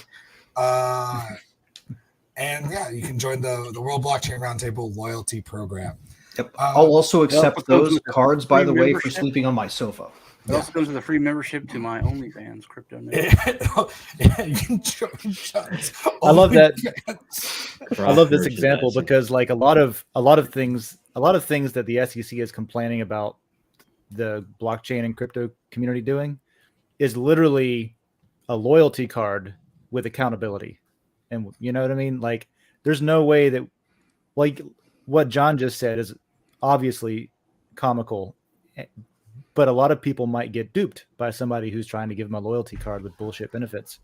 And yeah, you can join the World Blockchain Roundtable loyalty program. Yep. I'll also accept those cards, by the way, for sleeping on my sofa. It also comes with a free membership to my OnlyFans crypto. I love that. I love this example because, like, a lot of things that the SEC is complaining about the blockchain and crypto community doing is literally a loyalty card with accountability. And you know what I mean? Like, there's no way that, like, what John just said is obviously comical, but a lot of people might get duped by somebody who's trying to give them a loyalty card with bullshit benefits.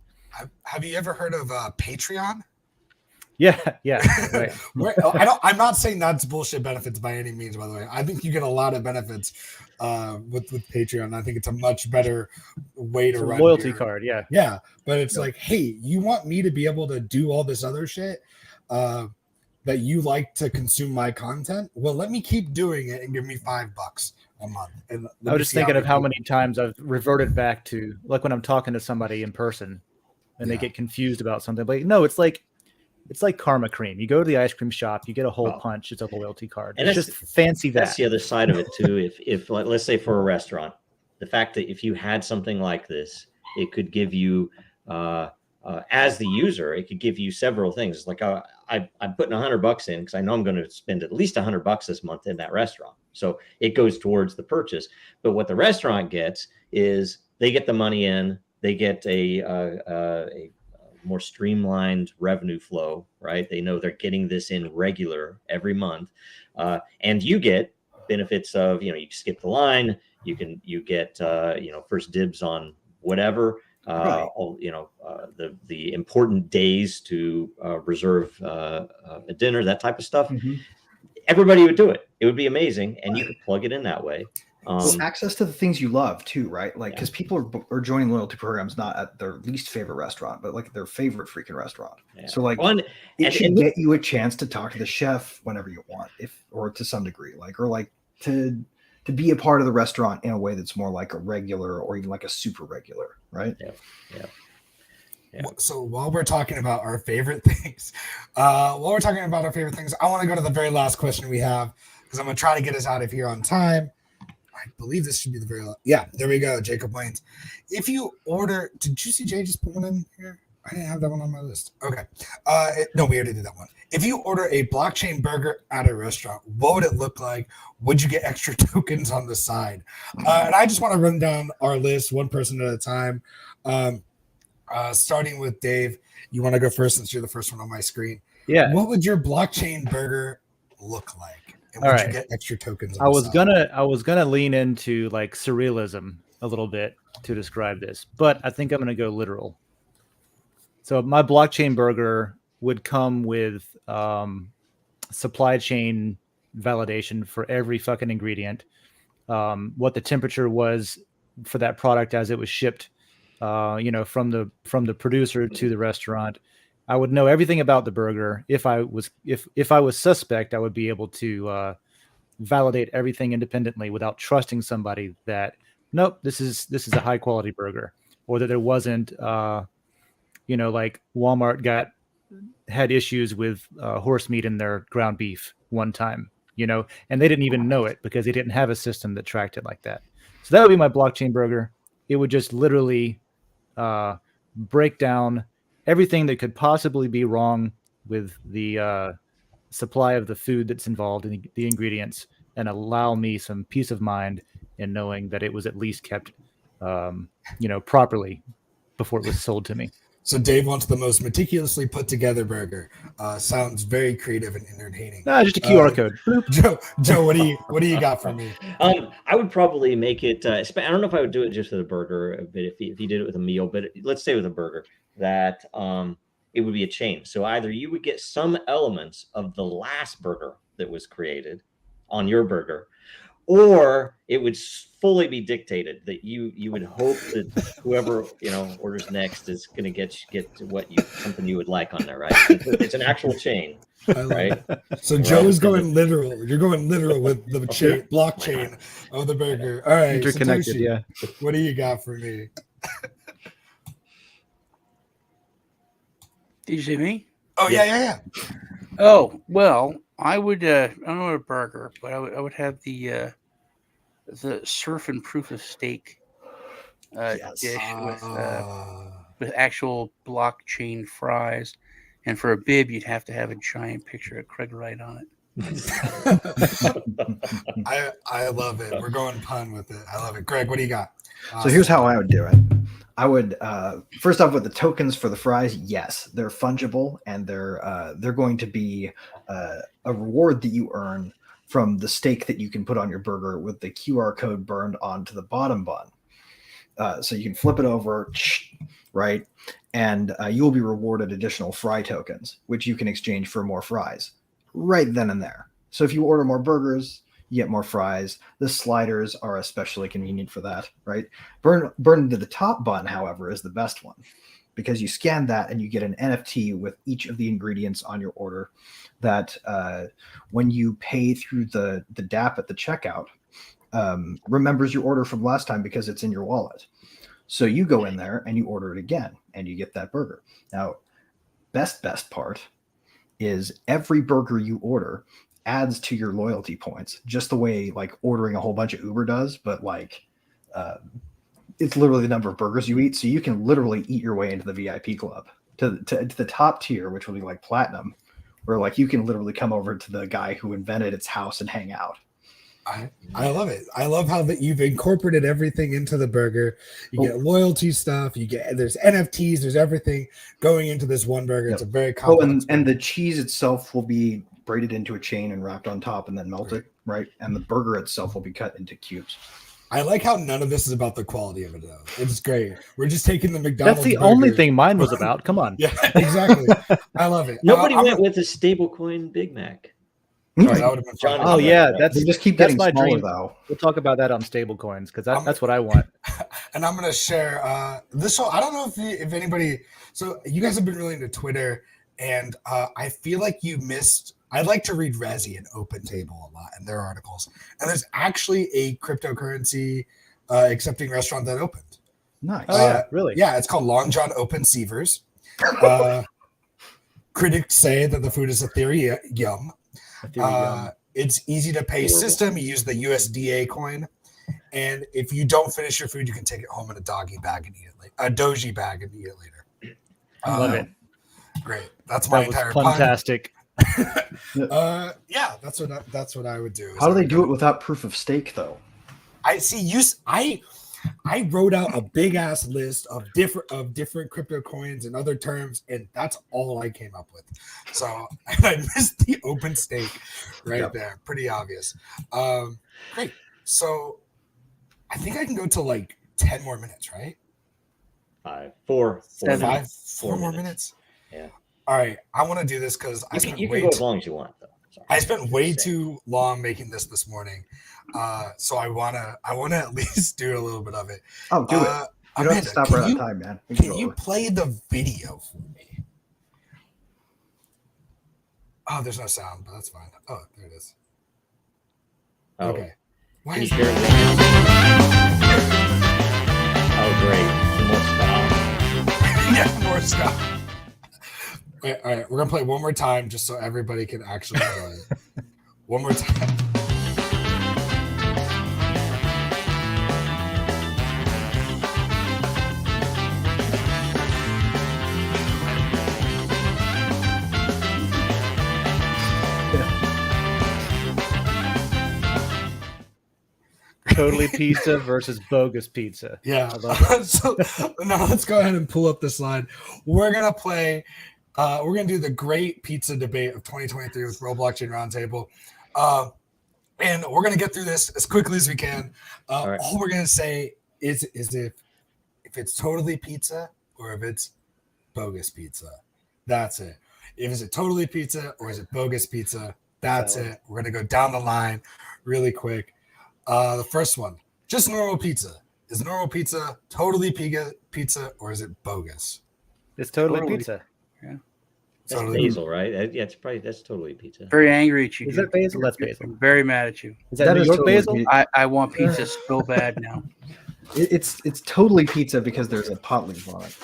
Have you ever heard of Patreon? Yeah. Right. I'm not saying that's bullshit benefits by any means, by the way. I think you get a lot of benefits with Patreon. I think it's a much better way to run loyalty card. Yeah. Yeah. But it's like, hey, you want me to be able to do all this other shit that you like to consume my content? Well, let me keep doing it and give me $5 a month. And I was just thinking of how many times I've reverted back to, like, when I'm talking to somebody in person and they get confused about something. But no, it's like Karma Cream. You go to the ice cream shop, you get a hole punch. It's a loyalty card. And it's just fancy. That's the other side of it too. If let's say for a restaurant, the fact that if you had something like this, it could give you, as the user, it could give you several things. Like I'm putting $100 in because I know I'm going to spend at least $100 this month in that restaurant. So it goes towards the purchase. But what the restaurant gets is they get the money in, they get a more streamlined revenue flow, right? They know they're getting this in regular every month, and you get benefits of, you skip the line, you get first dibs on whatever, all, the important days to reserve a dinner, that type of stuff. Everybody would do it. It would be amazing, and you could plug it in that way. Well, access to the things you love too, right? Like, because people are joining loyalty programs not at their least favorite restaurant, but like their favorite freaking restaurant. Yeah. So like, it should get you a chance to talk to the chef whenever you want, or to some degree, to be a part of the restaurant in a way that's more like a regular or even like a super regular, right? Yeah. So while we're talking about our favorite things, I want to go to the very last question we have, because I'm going to try to get us out of here on time. I believe this should be the very last. Yeah, there we go. Jacob Lanes. If you order, did Juicy J just put one in here? I didn't have that one on my list. Okay. No, we already did that one. If you order a blockchain burger at a restaurant, what would it look like? Would you get extra tokens on the side? And I just want to run down our list one person at a time. Starting with Dave. You want to go first since you're the first one on my screen? Yeah. What would your blockchain burger look like? And would you get extra tokens on I was gonna lean into like surrealism a little bit to describe this, but I think I'm gonna go literal. So my blockchain burger would come with supply chain validation for every fucking ingredient, what the temperature was for that product as it was shipped, from the producer to the restaurant. I would know everything about the burger. If I was suspect, I would be able to validate everything independently without trusting somebody that, nope, this is a high quality burger, or that there wasn't, like Walmart had issues with horse meat in their ground beef one time, and they didn't even know it because they didn't have a system that tracked it like that. So that would be my blockchain burger. It would just literally break down everything that could possibly be wrong with the supply of the food that's involved in the ingredients, and allow me some peace of mind in knowing that it was at least kept, properly before it was sold to me. So Dave wants the most meticulously put together burger. Sounds very creative and entertaining. Just a QR code. Joe, what do you got for me? I would probably make it. I don't know if I would do it just with a burger, but if you did it with a meal, but let's say with a burger, that it would be a chain. So either you would get some elements of the last burger that was created on your burger, or it would fully be dictated that you would hope that whoever orders next is going to get something you would like on there, right? It's an actual chain, right? So Joe is going literal. You're going literal with the blockchain of the burger. All right, interconnected. Satoshi, Yeah. What do you got for me? Did you say me? Oh yeah. Oh well, I would. I don't know a burger, but I would have the surf and proof of steak dish with actual blockchain fries, and for a bib, you'd have to have a giant picture of Craig Wright on it. I love it. We're going pun with it. I love it. Greg, what do you got? So here's how I would do it. I would first off, with the tokens for the fries, yes, they're fungible, and they're going to be a reward that you earn from the steak that you can put on your burger with the QR code burned onto the bottom bun. So you can flip it over, right, and you will be rewarded additional fry tokens, which you can exchange for more fries right then and there. So if you order more burgers, you get more fries. The sliders are especially convenient for that, right? Burn to the top bun, however, is the best one, because you scan that and you get an NFT with each of the ingredients on your order that when you pay through the DAP at the checkout, remembers your order from last time because it's in your wallet. So you go in there and you order it again and you get that burger. Now, best part is every burger you order adds to your loyalty points, just the way like ordering a whole bunch of Uber does, but like it's literally the number of burgers you eat. So you can literally eat your way into the VIP club to the top tier, which will be like platinum, where like you can literally come over to the guy who invented its house and hang out. I love it. I love how that you've incorporated everything into the burger. You get loyalty stuff. There's NFTs. There's everything going into this one burger. It's a very complex. And the cheese itself will be braided into a chain and wrapped on top and then melted, right? And the burger itself will be cut into cubes. I like how none of this is about the quality of it, though. It's great. We're just taking the McDonald's. That's the burger. only thing mine was about. Come on. Yeah, exactly. I love it. Nobody went with a stablecoin Big Mac. Oh, that would have been fun. Oh yeah, They just keep that's getting my smaller dream. though. We'll talk about that on stable coins because that's what I want. And I'm gonna share this show. I don't know if anybody. So you guys have been really into Twitter, and I feel like you missed. I'd like to read Resi and Open Table a lot and their articles. And there's actually a cryptocurrency accepting restaurant that opened. Nice. Oh yeah, really? Yeah, it's called Long John Open Seavers. Critics say that the food is Ethereum. It's easy to pay system. You use the USDA coin, and if you don't finish your food, you can take it home in a doggy bag and eat it later. A doji bag and eat it later. Love it. Great. That's my That was entire fantastic. yeah, that's what I would do. How do they do it without proof of stake though? I see. I wrote out a big ass list of different crypto coins and other terms, and that's all I came up with. So I missed the open stake right there. Pretty obvious. Great. So I think I can go to like 10 more minutes, right? 4 more minutes. Yeah. All right. I want to do this because You can go as long as you want, though. Sorry. I spent way too long making this morning. So I wanna at least do a little bit of it. Oh, do it. You don't have Amanda, to stop right on time, man. Can you play the video for me? Oh, there's no sound, but that's fine. Oh, there it is. Oh. Okay. Why Can you is share it with me? Oh, great. Some more style. yeah, more stuff. All right, we're gonna play one more time just so everybody can actually enjoy it. One more time. Totally pizza versus bogus pizza. Yeah. I love it. So now let's go ahead and pull up the slide. We're gonna play. We're gonna do the great pizza debate of 2023 with World Blockchain Roundtable, and we're gonna get through this as quickly as we can. Right. All we're gonna say is if it's totally pizza or if it's bogus pizza. That's it. If is it totally pizza or is it bogus pizza? That's it. We're gonna go down the line really quick. The first one, just normal pizza. Is normal pizza totally pizza or is it bogus? It's totally pizza. Yeah. That's Totally. basil, right? Yeah, that's totally pizza. Very angry at you. Is that basil? That's basil. I'm very mad at you. Is that New is York totally basil? pizza. I want pizza so bad now. It's totally pizza because there's a pot leaf on it.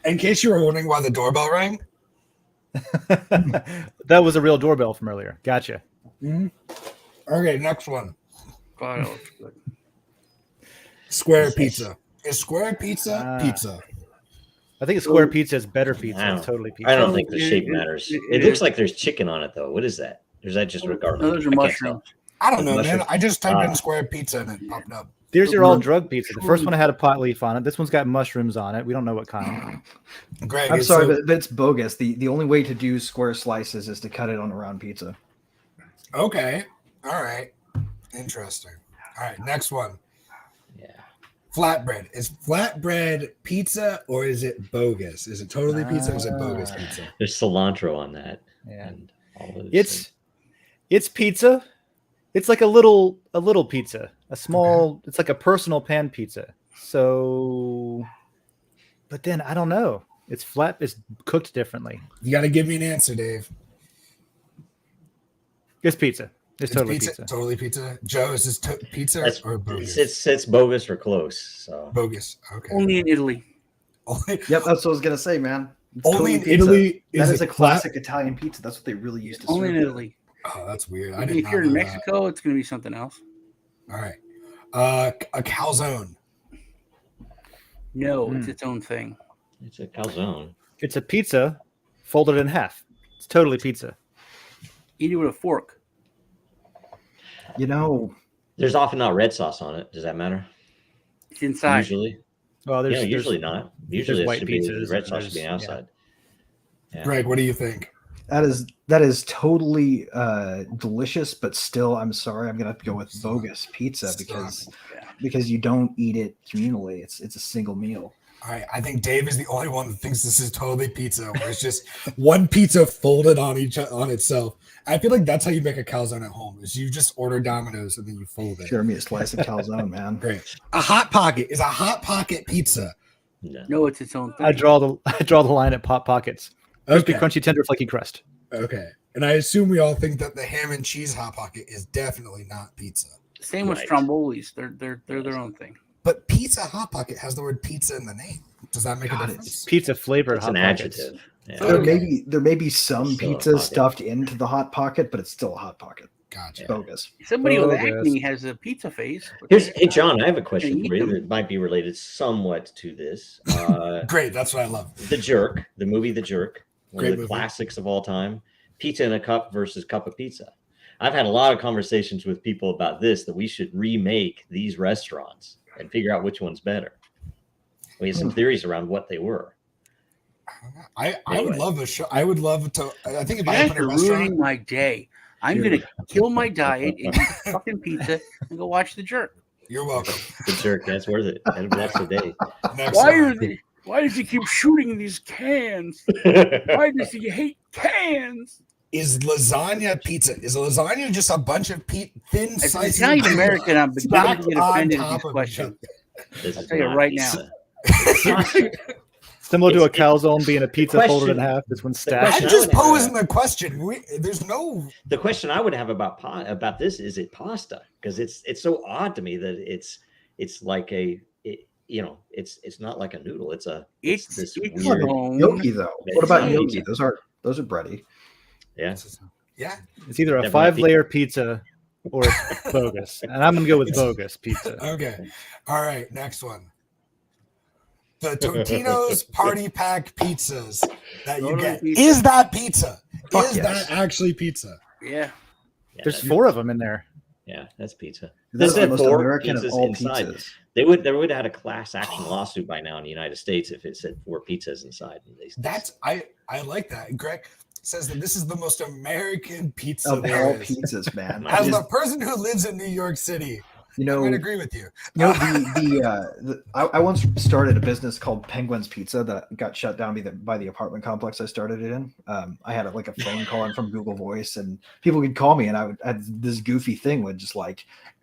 In case you were wondering why the doorbell rang, That was a real doorbell from earlier. Gotcha. okay, next one. God, that looks good. Square pizza. Is square pizza pizza? I think a square pizza is better pizza. It's totally pizza. I don't think the shape It- matters. it- It looks like there's chicken on it, though. What is that? Or is that just regardless? No, those are I can't mushrooms. tell. I don't know, man. Mushroom. I just typed in square pizza and it popped up. These are all drug pizza. The first one had a pot leaf on it. This one's got mushrooms on it. We don't know what kind. Greg, I'm is sorry, so- but it's bogus. The only way to do square slices is to cut it on a round pizza. okay. All right. Interesting. All right, next one. Yeah. Flatbread. Is flatbread pizza or is it bogus? Is it totally pizza or is it bogus pizza? There's cilantro on that. Yeah. And all those It's pizza. It's like a little pizza. A small, It's like a personal pan pizza. So but then I don't know. It's flat, it's cooked differently. You got to give me an answer, Dave. It's pizza. It's totally pizza. Totally pizza. Joe, is this pizza That's or bogus? it's bogus or close. So Bogus. Okay. Only in Italy. Only, Yep, that's what I was gonna say, man. It's only totally in pizza. Italy That is it a classic Italian pizza. That's what they really used to Only serve. in Italy. Oh, that's weird. I If didn't you're know in that. Mexico, it's going to be something else. All right. A calzone. No, it's its own thing. it's a calzone. It's a pizza folded in half. It's totally pizza. Eat it with a fork. You know, There's often not red sauce on it. Does that matter? It's inside. Usually. Well, Yeah, usually not. Usually it white should be, pizzas red and sauce should be there's- outside. Yeah. Greg, what do you think? that is totally delicious, but still, I'm sorry, I'm gonna have to go with bogus pizza because you don't eat it communally. It's a single meal. All right, I think Dave is the only one that thinks this is totally pizza, where it's just one pizza folded on itself. I feel like that's how you make a calzone at home. Is you just order Domino's and then you fold it. Sure, me a slice of calzone, man. Great. A hot pocket is a hot pocket pizza. No, it's its own thing. I draw the line at Pop Pockets. Crispy, Okay. crunchy, tender, flaky crust. Okay, and I assume we all think that the ham and cheese hot pocket is definitely not pizza. Same with Right. Strombolis. They're their own thing. But Pizza Hot Pocket has the word pizza in the name. Does that make a difference? Pizza flavored It's hot an pockets. adjective. Yeah. There may be some Still a pizza pocket. stuffed into the hot pocket, but it's still a hot pocket. Gotcha. Bogus. Somebody with Bogus. acne has a pizza face. Hey, John, I have a question Eat for you them. that might be related somewhat to this. Great, that's what I love. The Jerk, the movie The Jerk, one Great of the movie. classics of all time. Pizza in a cup versus cup of pizza. I've had a lot of conversations with people about this, that we should remake these restaurants and figure out which one's better. We have some theories around what they were. I would Anyway. love a show. I would love to. I think if I You guys open a are restaurant, ruining my day. I'm You're- gonna kill my diet and eat fucking pizza and go watch The Jerk. you're welcome. The Jerk, that's worth it. That's the day. Next Why one. does he keep shooting these cans? Why does he hate cans? Is lasagna pizza? Is lasagna just a bunch of thin As an slices? Italian of American, I'm beginning stacked to get on offended at top these of each questions. This I'll is tell you not right pizza. Similar to a It's- calzone being a pizza folded in question- half. This one's question I'm stacked. I just would have- posing the question. There's no. The question I would have about this is it pasta? Because it's so odd to me that it's like it's not like a noodle. It's this it's weird. bone. Gnocchi though. What about Yeah. gnocchi? Those are bready. Yeah. Yeah. It's either a Never had 5-layer pizza or it's bogus. And I'm gonna go with bogus pizza. Okay. All right. Next one. The Totino's Party Pack pizzas that you Totally get. pizza. Is that pizza? Fuck Is yes. that actually pizza? Yeah. Yeah, There's that's- 4 of them in there. Yeah, that's pizza. That's They the said most 4 American of pizzas all inside. pizzas. They would have had a class action lawsuit by now in the United States if it said 4 pizzas inside. That's I like that. Greg says that this is the most American pizza Of there all is. pizzas, man. As It the is- person who lives in New York City, you I know, would agree with you. I once started a business called Penguin's Pizza that got shut down by the apartment complex I started it in. I had a phone call in from Google Voice, and people could call me, and I had this goofy thing would just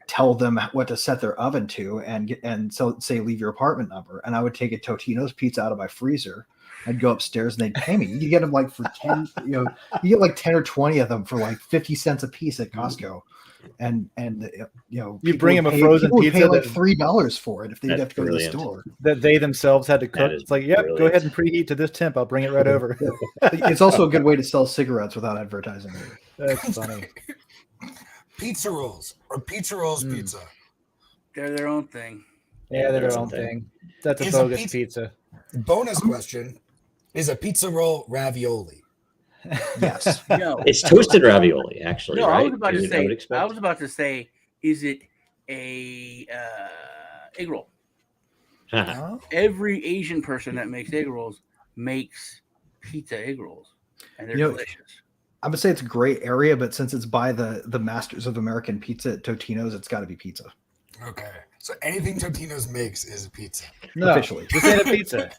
tell them what to set their oven to, and so say leave your apartment number, and I would take a Totino's pizza out of my freezer. I'd go upstairs and they'd pay me. You get them for 10, you get 10 or 20 of them for 50 cents a piece at Costco. And You people bring would them a pay- frozen people would pizza pay that- $3 for it if they'd That's have to go to the brilliant. store. That they themselves had to cook. is It's like, yep, go brilliant. ahead and preheat to this temp. I'll bring it right over. It's also a good way to sell cigarettes without advertising it. That's funny. Pizza rolls or pizza rolls Mm. pizza. They're their own thing. Yeah, they're That's their own something. thing. That's a Is a bogus pizza- pizza. Bonus question: is a pizza roll ravioli? Yes. No. It's toasted ravioli, actually. No, right? I was about to I would say. expect. I was about to say, is it a egg roll? Huh? Every Asian person that makes egg rolls makes pizza egg rolls, and they're You know, delicious. I would say it's a gray area, but since it's by the masters of American pizza at Totino's, it's got to be pizza. Okay, so anything Totino's makes is a pizza. No, Officially. this ain't a pizza.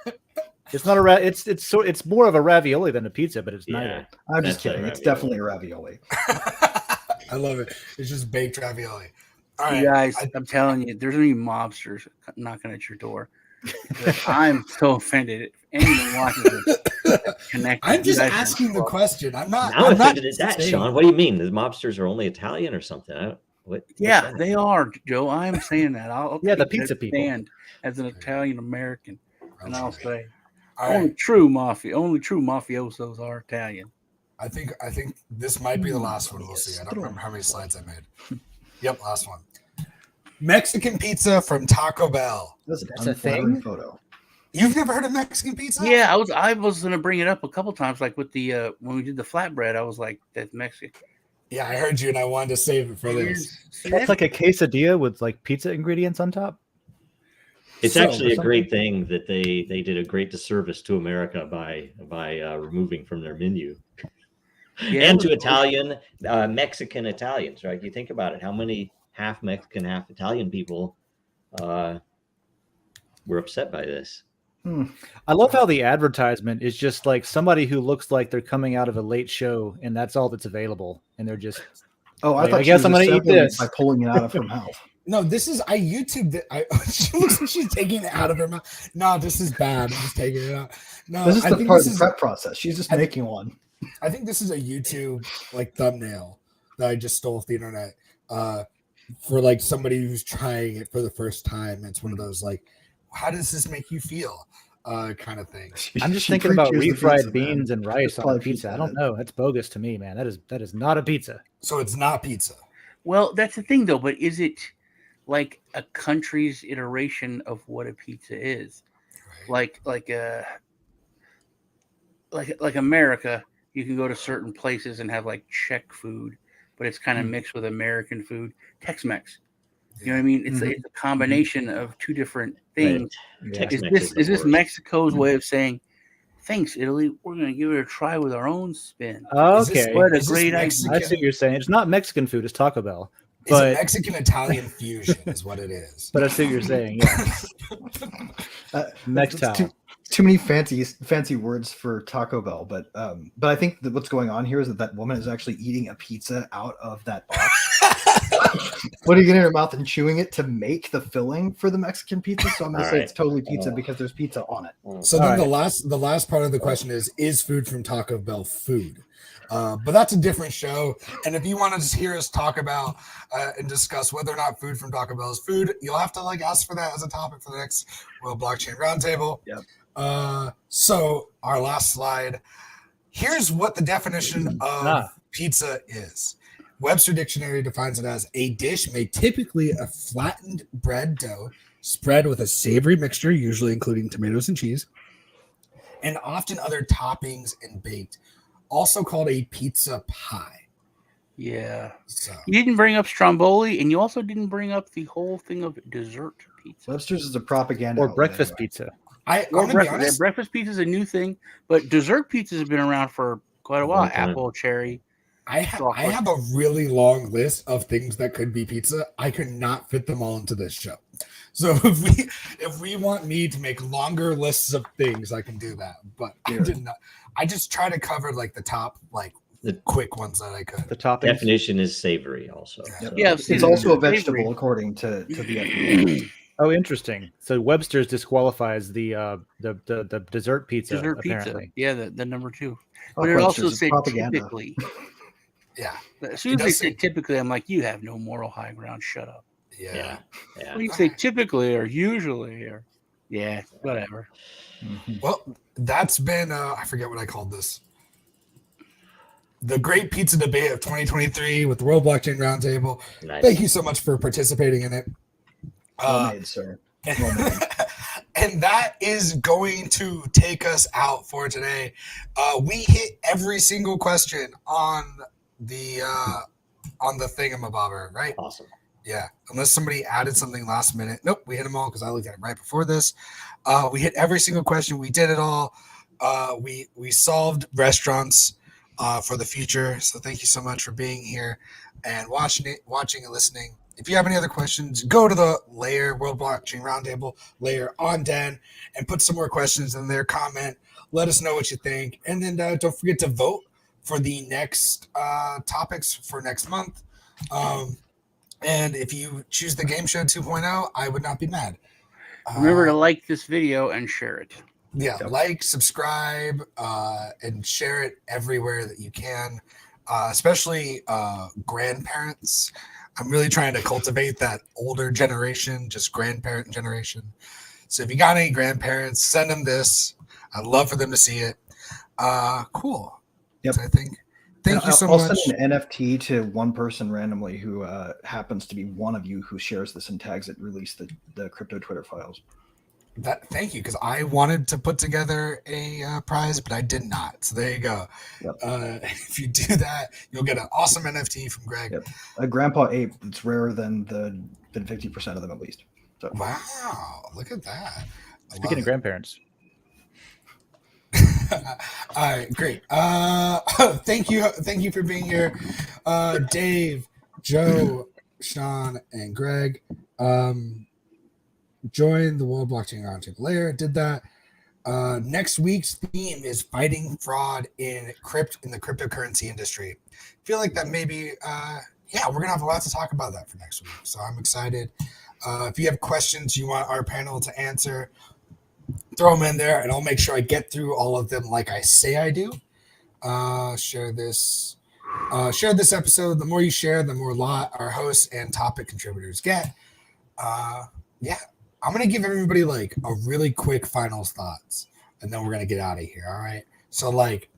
It's not it's more of a ravioli than a pizza, but it's Yeah. neither. I'm just That's a kidding. It's ravioli. definitely a ravioli. I love it. It's just baked ravioli. All right, You guys, I- I'm telling you, there's gonna be mobsters knocking at your door. Because I'm so offended. If anyone watches this, connected. I'm just you guys are asking the trouble. question. I'm not. Now I'm I'm not offended at that, saying- Sean. What do you mean? The mobsters are only Italian or something? What's Yeah, that? they are, Joe. I'm saying that. I'll Yeah, the take that pizza people. stand as an Italian American, and I'll say All only right, true mafiosos are Italian. I think this might be the last one. We'll see. I don't remember how many slides I made. Yep, last one. Mexican pizza from Taco Bell. That's an That's a unflattering thing? photo. You've never heard of Mexican pizza? Yeah, I was gonna bring it up a couple times, like with the when we did the flatbread. I was like, that's Mexican. Yeah, I heard you, and I wanted to save it for It this. is. See, That's like a quesadilla with like pizza ingredients on top. It's So, actually a something- great thing that they did a great disservice to America by removing from their menu. Yeah, And it to was- Italian, Mexican Italians, right? You think about it, how many half Mexican, half Italian people were upset by this? I love how the advertisement is just like somebody who looks like they're coming out of a late show, and that's all that's available, and they're just. Oh, I Like, thought I she guess was I'm gonna eat assembling it this. by pulling it out of her mouth. No, this is I YouTubed it. She looks like she's taking it out of her mouth. No, this is bad. I'm just taking it out. No, This is I the think part this of the is prep process. She's just making one. I think this is a YouTube like thumbnail that I just stole off the internet for like somebody who's trying it for the first time. It's one of those like, how does this make you feel? Kind of thing. I'm just She thinking about pre-chews the refried pizza, man. beans and rice It's on probably pizza. I pizza. don't know. That's bogus to me, man. That is not a pizza. So it's not pizza. Well, that's the thing, though. But is it like a country's iteration of what a pizza is? Like America, you can go to certain places and have like Czech food, but it's kind of mixed with American food. Tex-Mex. You know what I mean? It's a combination of two different things. Tex-Mex Is this worst. Mexico's way of saying, "Thanks, Italy. We're going to give it a try with our own spin." Okay, What a Is this great idea. I see what you're saying. It's not Mexican food. It's Taco Bell. It's a But Mexican Italian fusion, is what it is. but I see what you're saying. Yeah, Mextal. Too many fancy words for Taco Bell, but I think that what's going on here is that woman is actually eating a pizza out of that box, putting it in her mouth and chewing it to make the filling for the Mexican pizza. So I'm gonna say it's totally pizza because there's pizza on it. So then the last part of the question is food from Taco Bell food? But that's a different show. And if you want to just hear us talk about and discuss whether or not food from Taco Bell is food, you'll have to like ask for that as a topic for the next World Blockchain Roundtable. Yep. So our last slide. Here's what the definition of pizza is. Webster Dictionary defines it as a dish made typically of flattened bread dough spread with a savory mixture, usually including tomatoes and cheese, and often other toppings and baked. Also called a pizza pie. Yeah. So You didn't bring up Stromboli, and you also didn't bring up the whole thing of dessert pizza. Webster's is a propaganda Or outlet breakfast anyway. pizza. I'm Or gonna be breakfast, honest. breakfast pizza is a new thing, but dessert pizzas have been around for quite a while. Long time. Apple, cherry. I have a really long list of things that could be pizza. I could not fit them all into this show. So if we want me to make longer lists of things, I can do that. But I did not. I just try to cover like the top, like the quick ones that I could. The toppings. Definition is savory also. Yep. Yeah, It's also a savory. vegetable according to the FDA. Oh, interesting. So Webster's disqualifies the dessert pizza. Dessert apparently. pizza. Yeah, the number two. Oh, But it also Webster's is said propaganda. typically. Yeah. As soon It as they does say say- typically, I'm like, you have no moral high ground. Shut up. Yeah. Yeah. When you say typically or usually or whatever. Well, that's been I forget what I called this. The Great Pizza Debate of 2023 with the World Blockchain Roundtable. Nice. Thank you so much for participating in it. Well made, sir. Well made. And that is going to take us out for today. We hit every single question on the thingamabobber, right? Awesome. Yeah, unless somebody added something last minute. Nope, we hit them all because I looked at it right before this. We hit every single question. We did it all. We solved restaurants for the future. So thank you so much for being here and watching and listening. If you have any other questions, go to the Layer World Blockchain Roundtable Layer on Den and put some more questions in there. Comment. Let us know what you think, and then don't forget to vote for the next topics for next month. And if you choose the Game Show 2.0, I would not be mad. Remember to like this video and share it. Yeah, like, subscribe, and share it everywhere that you can, especially grandparents. I'm really trying to cultivate that older generation, just grandparent generation. So if you got any grandparents, send them this. I'd love for them to see it. Cool. Yep. So I think. Thank you so I'll much. send an NFT to one person randomly who happens to be one of you who shares this and tags it, release the crypto Twitter files. Thank you, because I wanted to put together a prize, but I did not. So there you go. Yep. If you do that, you'll get an awesome NFT from Greg. Yep. A grandpa ape that's rarer than 50% of them at least. So. Wow, look at that. Speaking of grandparents. All right, great. Thank you for being here, Dave, Joe, Sean, and Greg. Join the World Blockchain Roundtable Layer. Did that. Next week's theme is fighting fraud in the cryptocurrency industry. I feel like that maybe we're gonna have a lot to talk about that for next week. So I'm excited. If you have questions you want our panel to answer, throw them in there, and I'll make sure I get through all of them like I say I do. Share this episode. The more you share, the more our hosts and topic contributors get. I'm going to give everybody like a really quick final thoughts, and then we're going to get out of here. All right. So like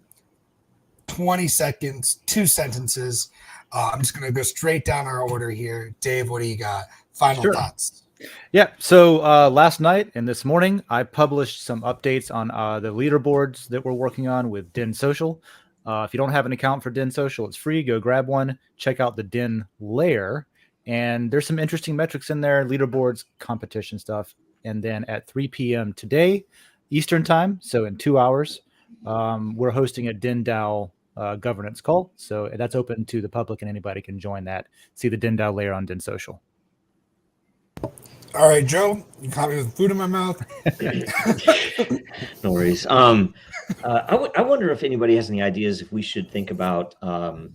20 seconds, 2 sentences. I'm just going to go straight down our order here. Dave, what do you got? Final thoughts. Yeah. So last night and this morning, I published some updates on the leaderboards that we're working on with Den.Social. If you don't have an account for Den.Social, it's free. Go grab one. Check out the Den layer. And there's some interesting metrics in there, leaderboards, competition stuff. And then at 3 p.m. today, Eastern time, so in 2 hours, we're hosting a Den.DAO governance call. So that's open to the public and anybody can join that. See the Den.DAO layer on Den.Social. All right, Joe, you caught me with food in my mouth. No worries. I wonder if anybody has any ideas if we should think about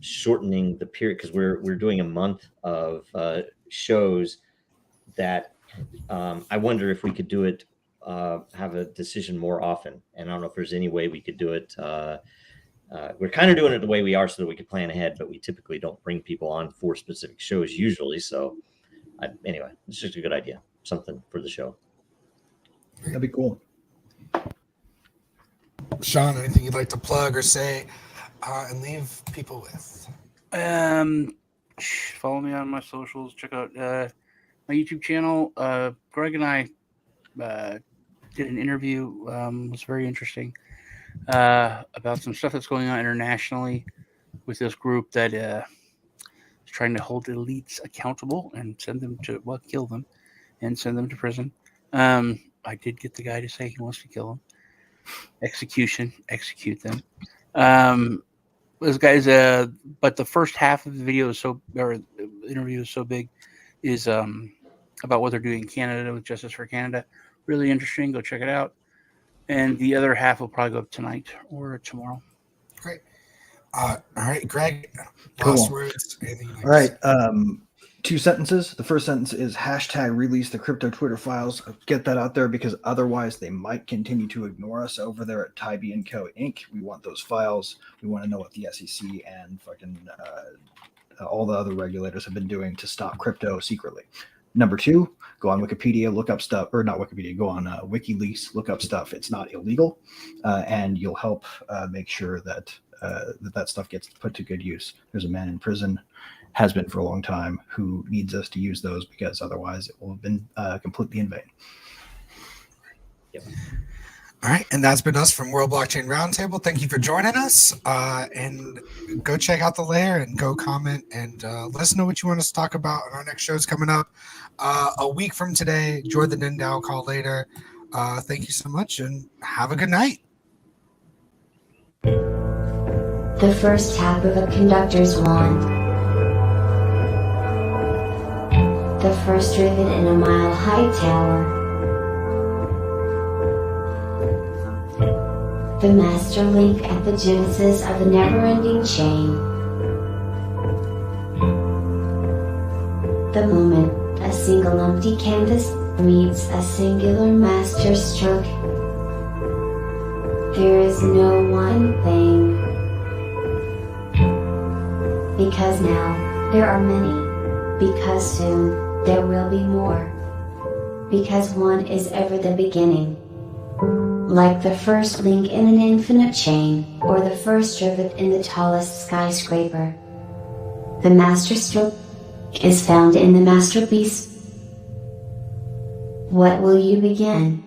shortening the period, because we're doing a month of shows that I wonder if we could do it, have a decision more often. And I don't know if there's any way we could do it. We're kind of doing it the way we are so that we could plan ahead, but we typically don't bring people on for specific shows usually. So anyway, it's just a good idea. Something for the show. That'd be cool. Sean, anything you'd like to plug or say and leave people with? Follow me on my socials. Check out my YouTube channel. Greg and I did an interview. It was very interesting about some stuff that's going on internationally with this group that is trying to hold elites accountable and send them to, kill them and send them to prison. I did get the guy to say he wants to kill them. Execute them. Those guys, but the first half of the video interview is so big, is about what they're doing in Canada with Justice for Canada. Really interesting. Go check it out. And the other half will probably go up tonight or tomorrow. Great. All right, Greg. Cool. Last words. Anything All right. 2 sentences. The first sentence is #release the crypto Twitter files. Get that out there because otherwise they might continue to ignore us over there at Tybee & Co. Inc. We want those files. We want to know what the SEC and fucking all the other regulators have been doing to stop crypto secretly. Number 2, go on Wikipedia, look up stuff, or not Wikipedia, go on WikiLeaks, look up stuff. It's not illegal, and you'll help make sure that that stuff gets put to good use. There's a man in prison, has been for a long time, who needs us to use those because otherwise it will have been completely in vain. Yep. All right, and that's been us from World Blockchain Roundtable. Thank you for joining us, and go check out the layer and go comment and let us know what you want us to talk about on our next shows coming up. A week from today, join the Den.DAO call later. Thank you so much, and have a good night. The first tap of a conductor's wand. The first rivet in a mile-high tower. The master link at the genesis of the never-ending chain. The moment a single empty canvas meets a singular master stroke. There is no one thing. Because now, there are many. Because soon, there will be more. Because one is ever the beginning. Like the first link in an infinite chain, or the first rivet in the tallest skyscraper. The master stroke is found in the masterpiece. What will you begin?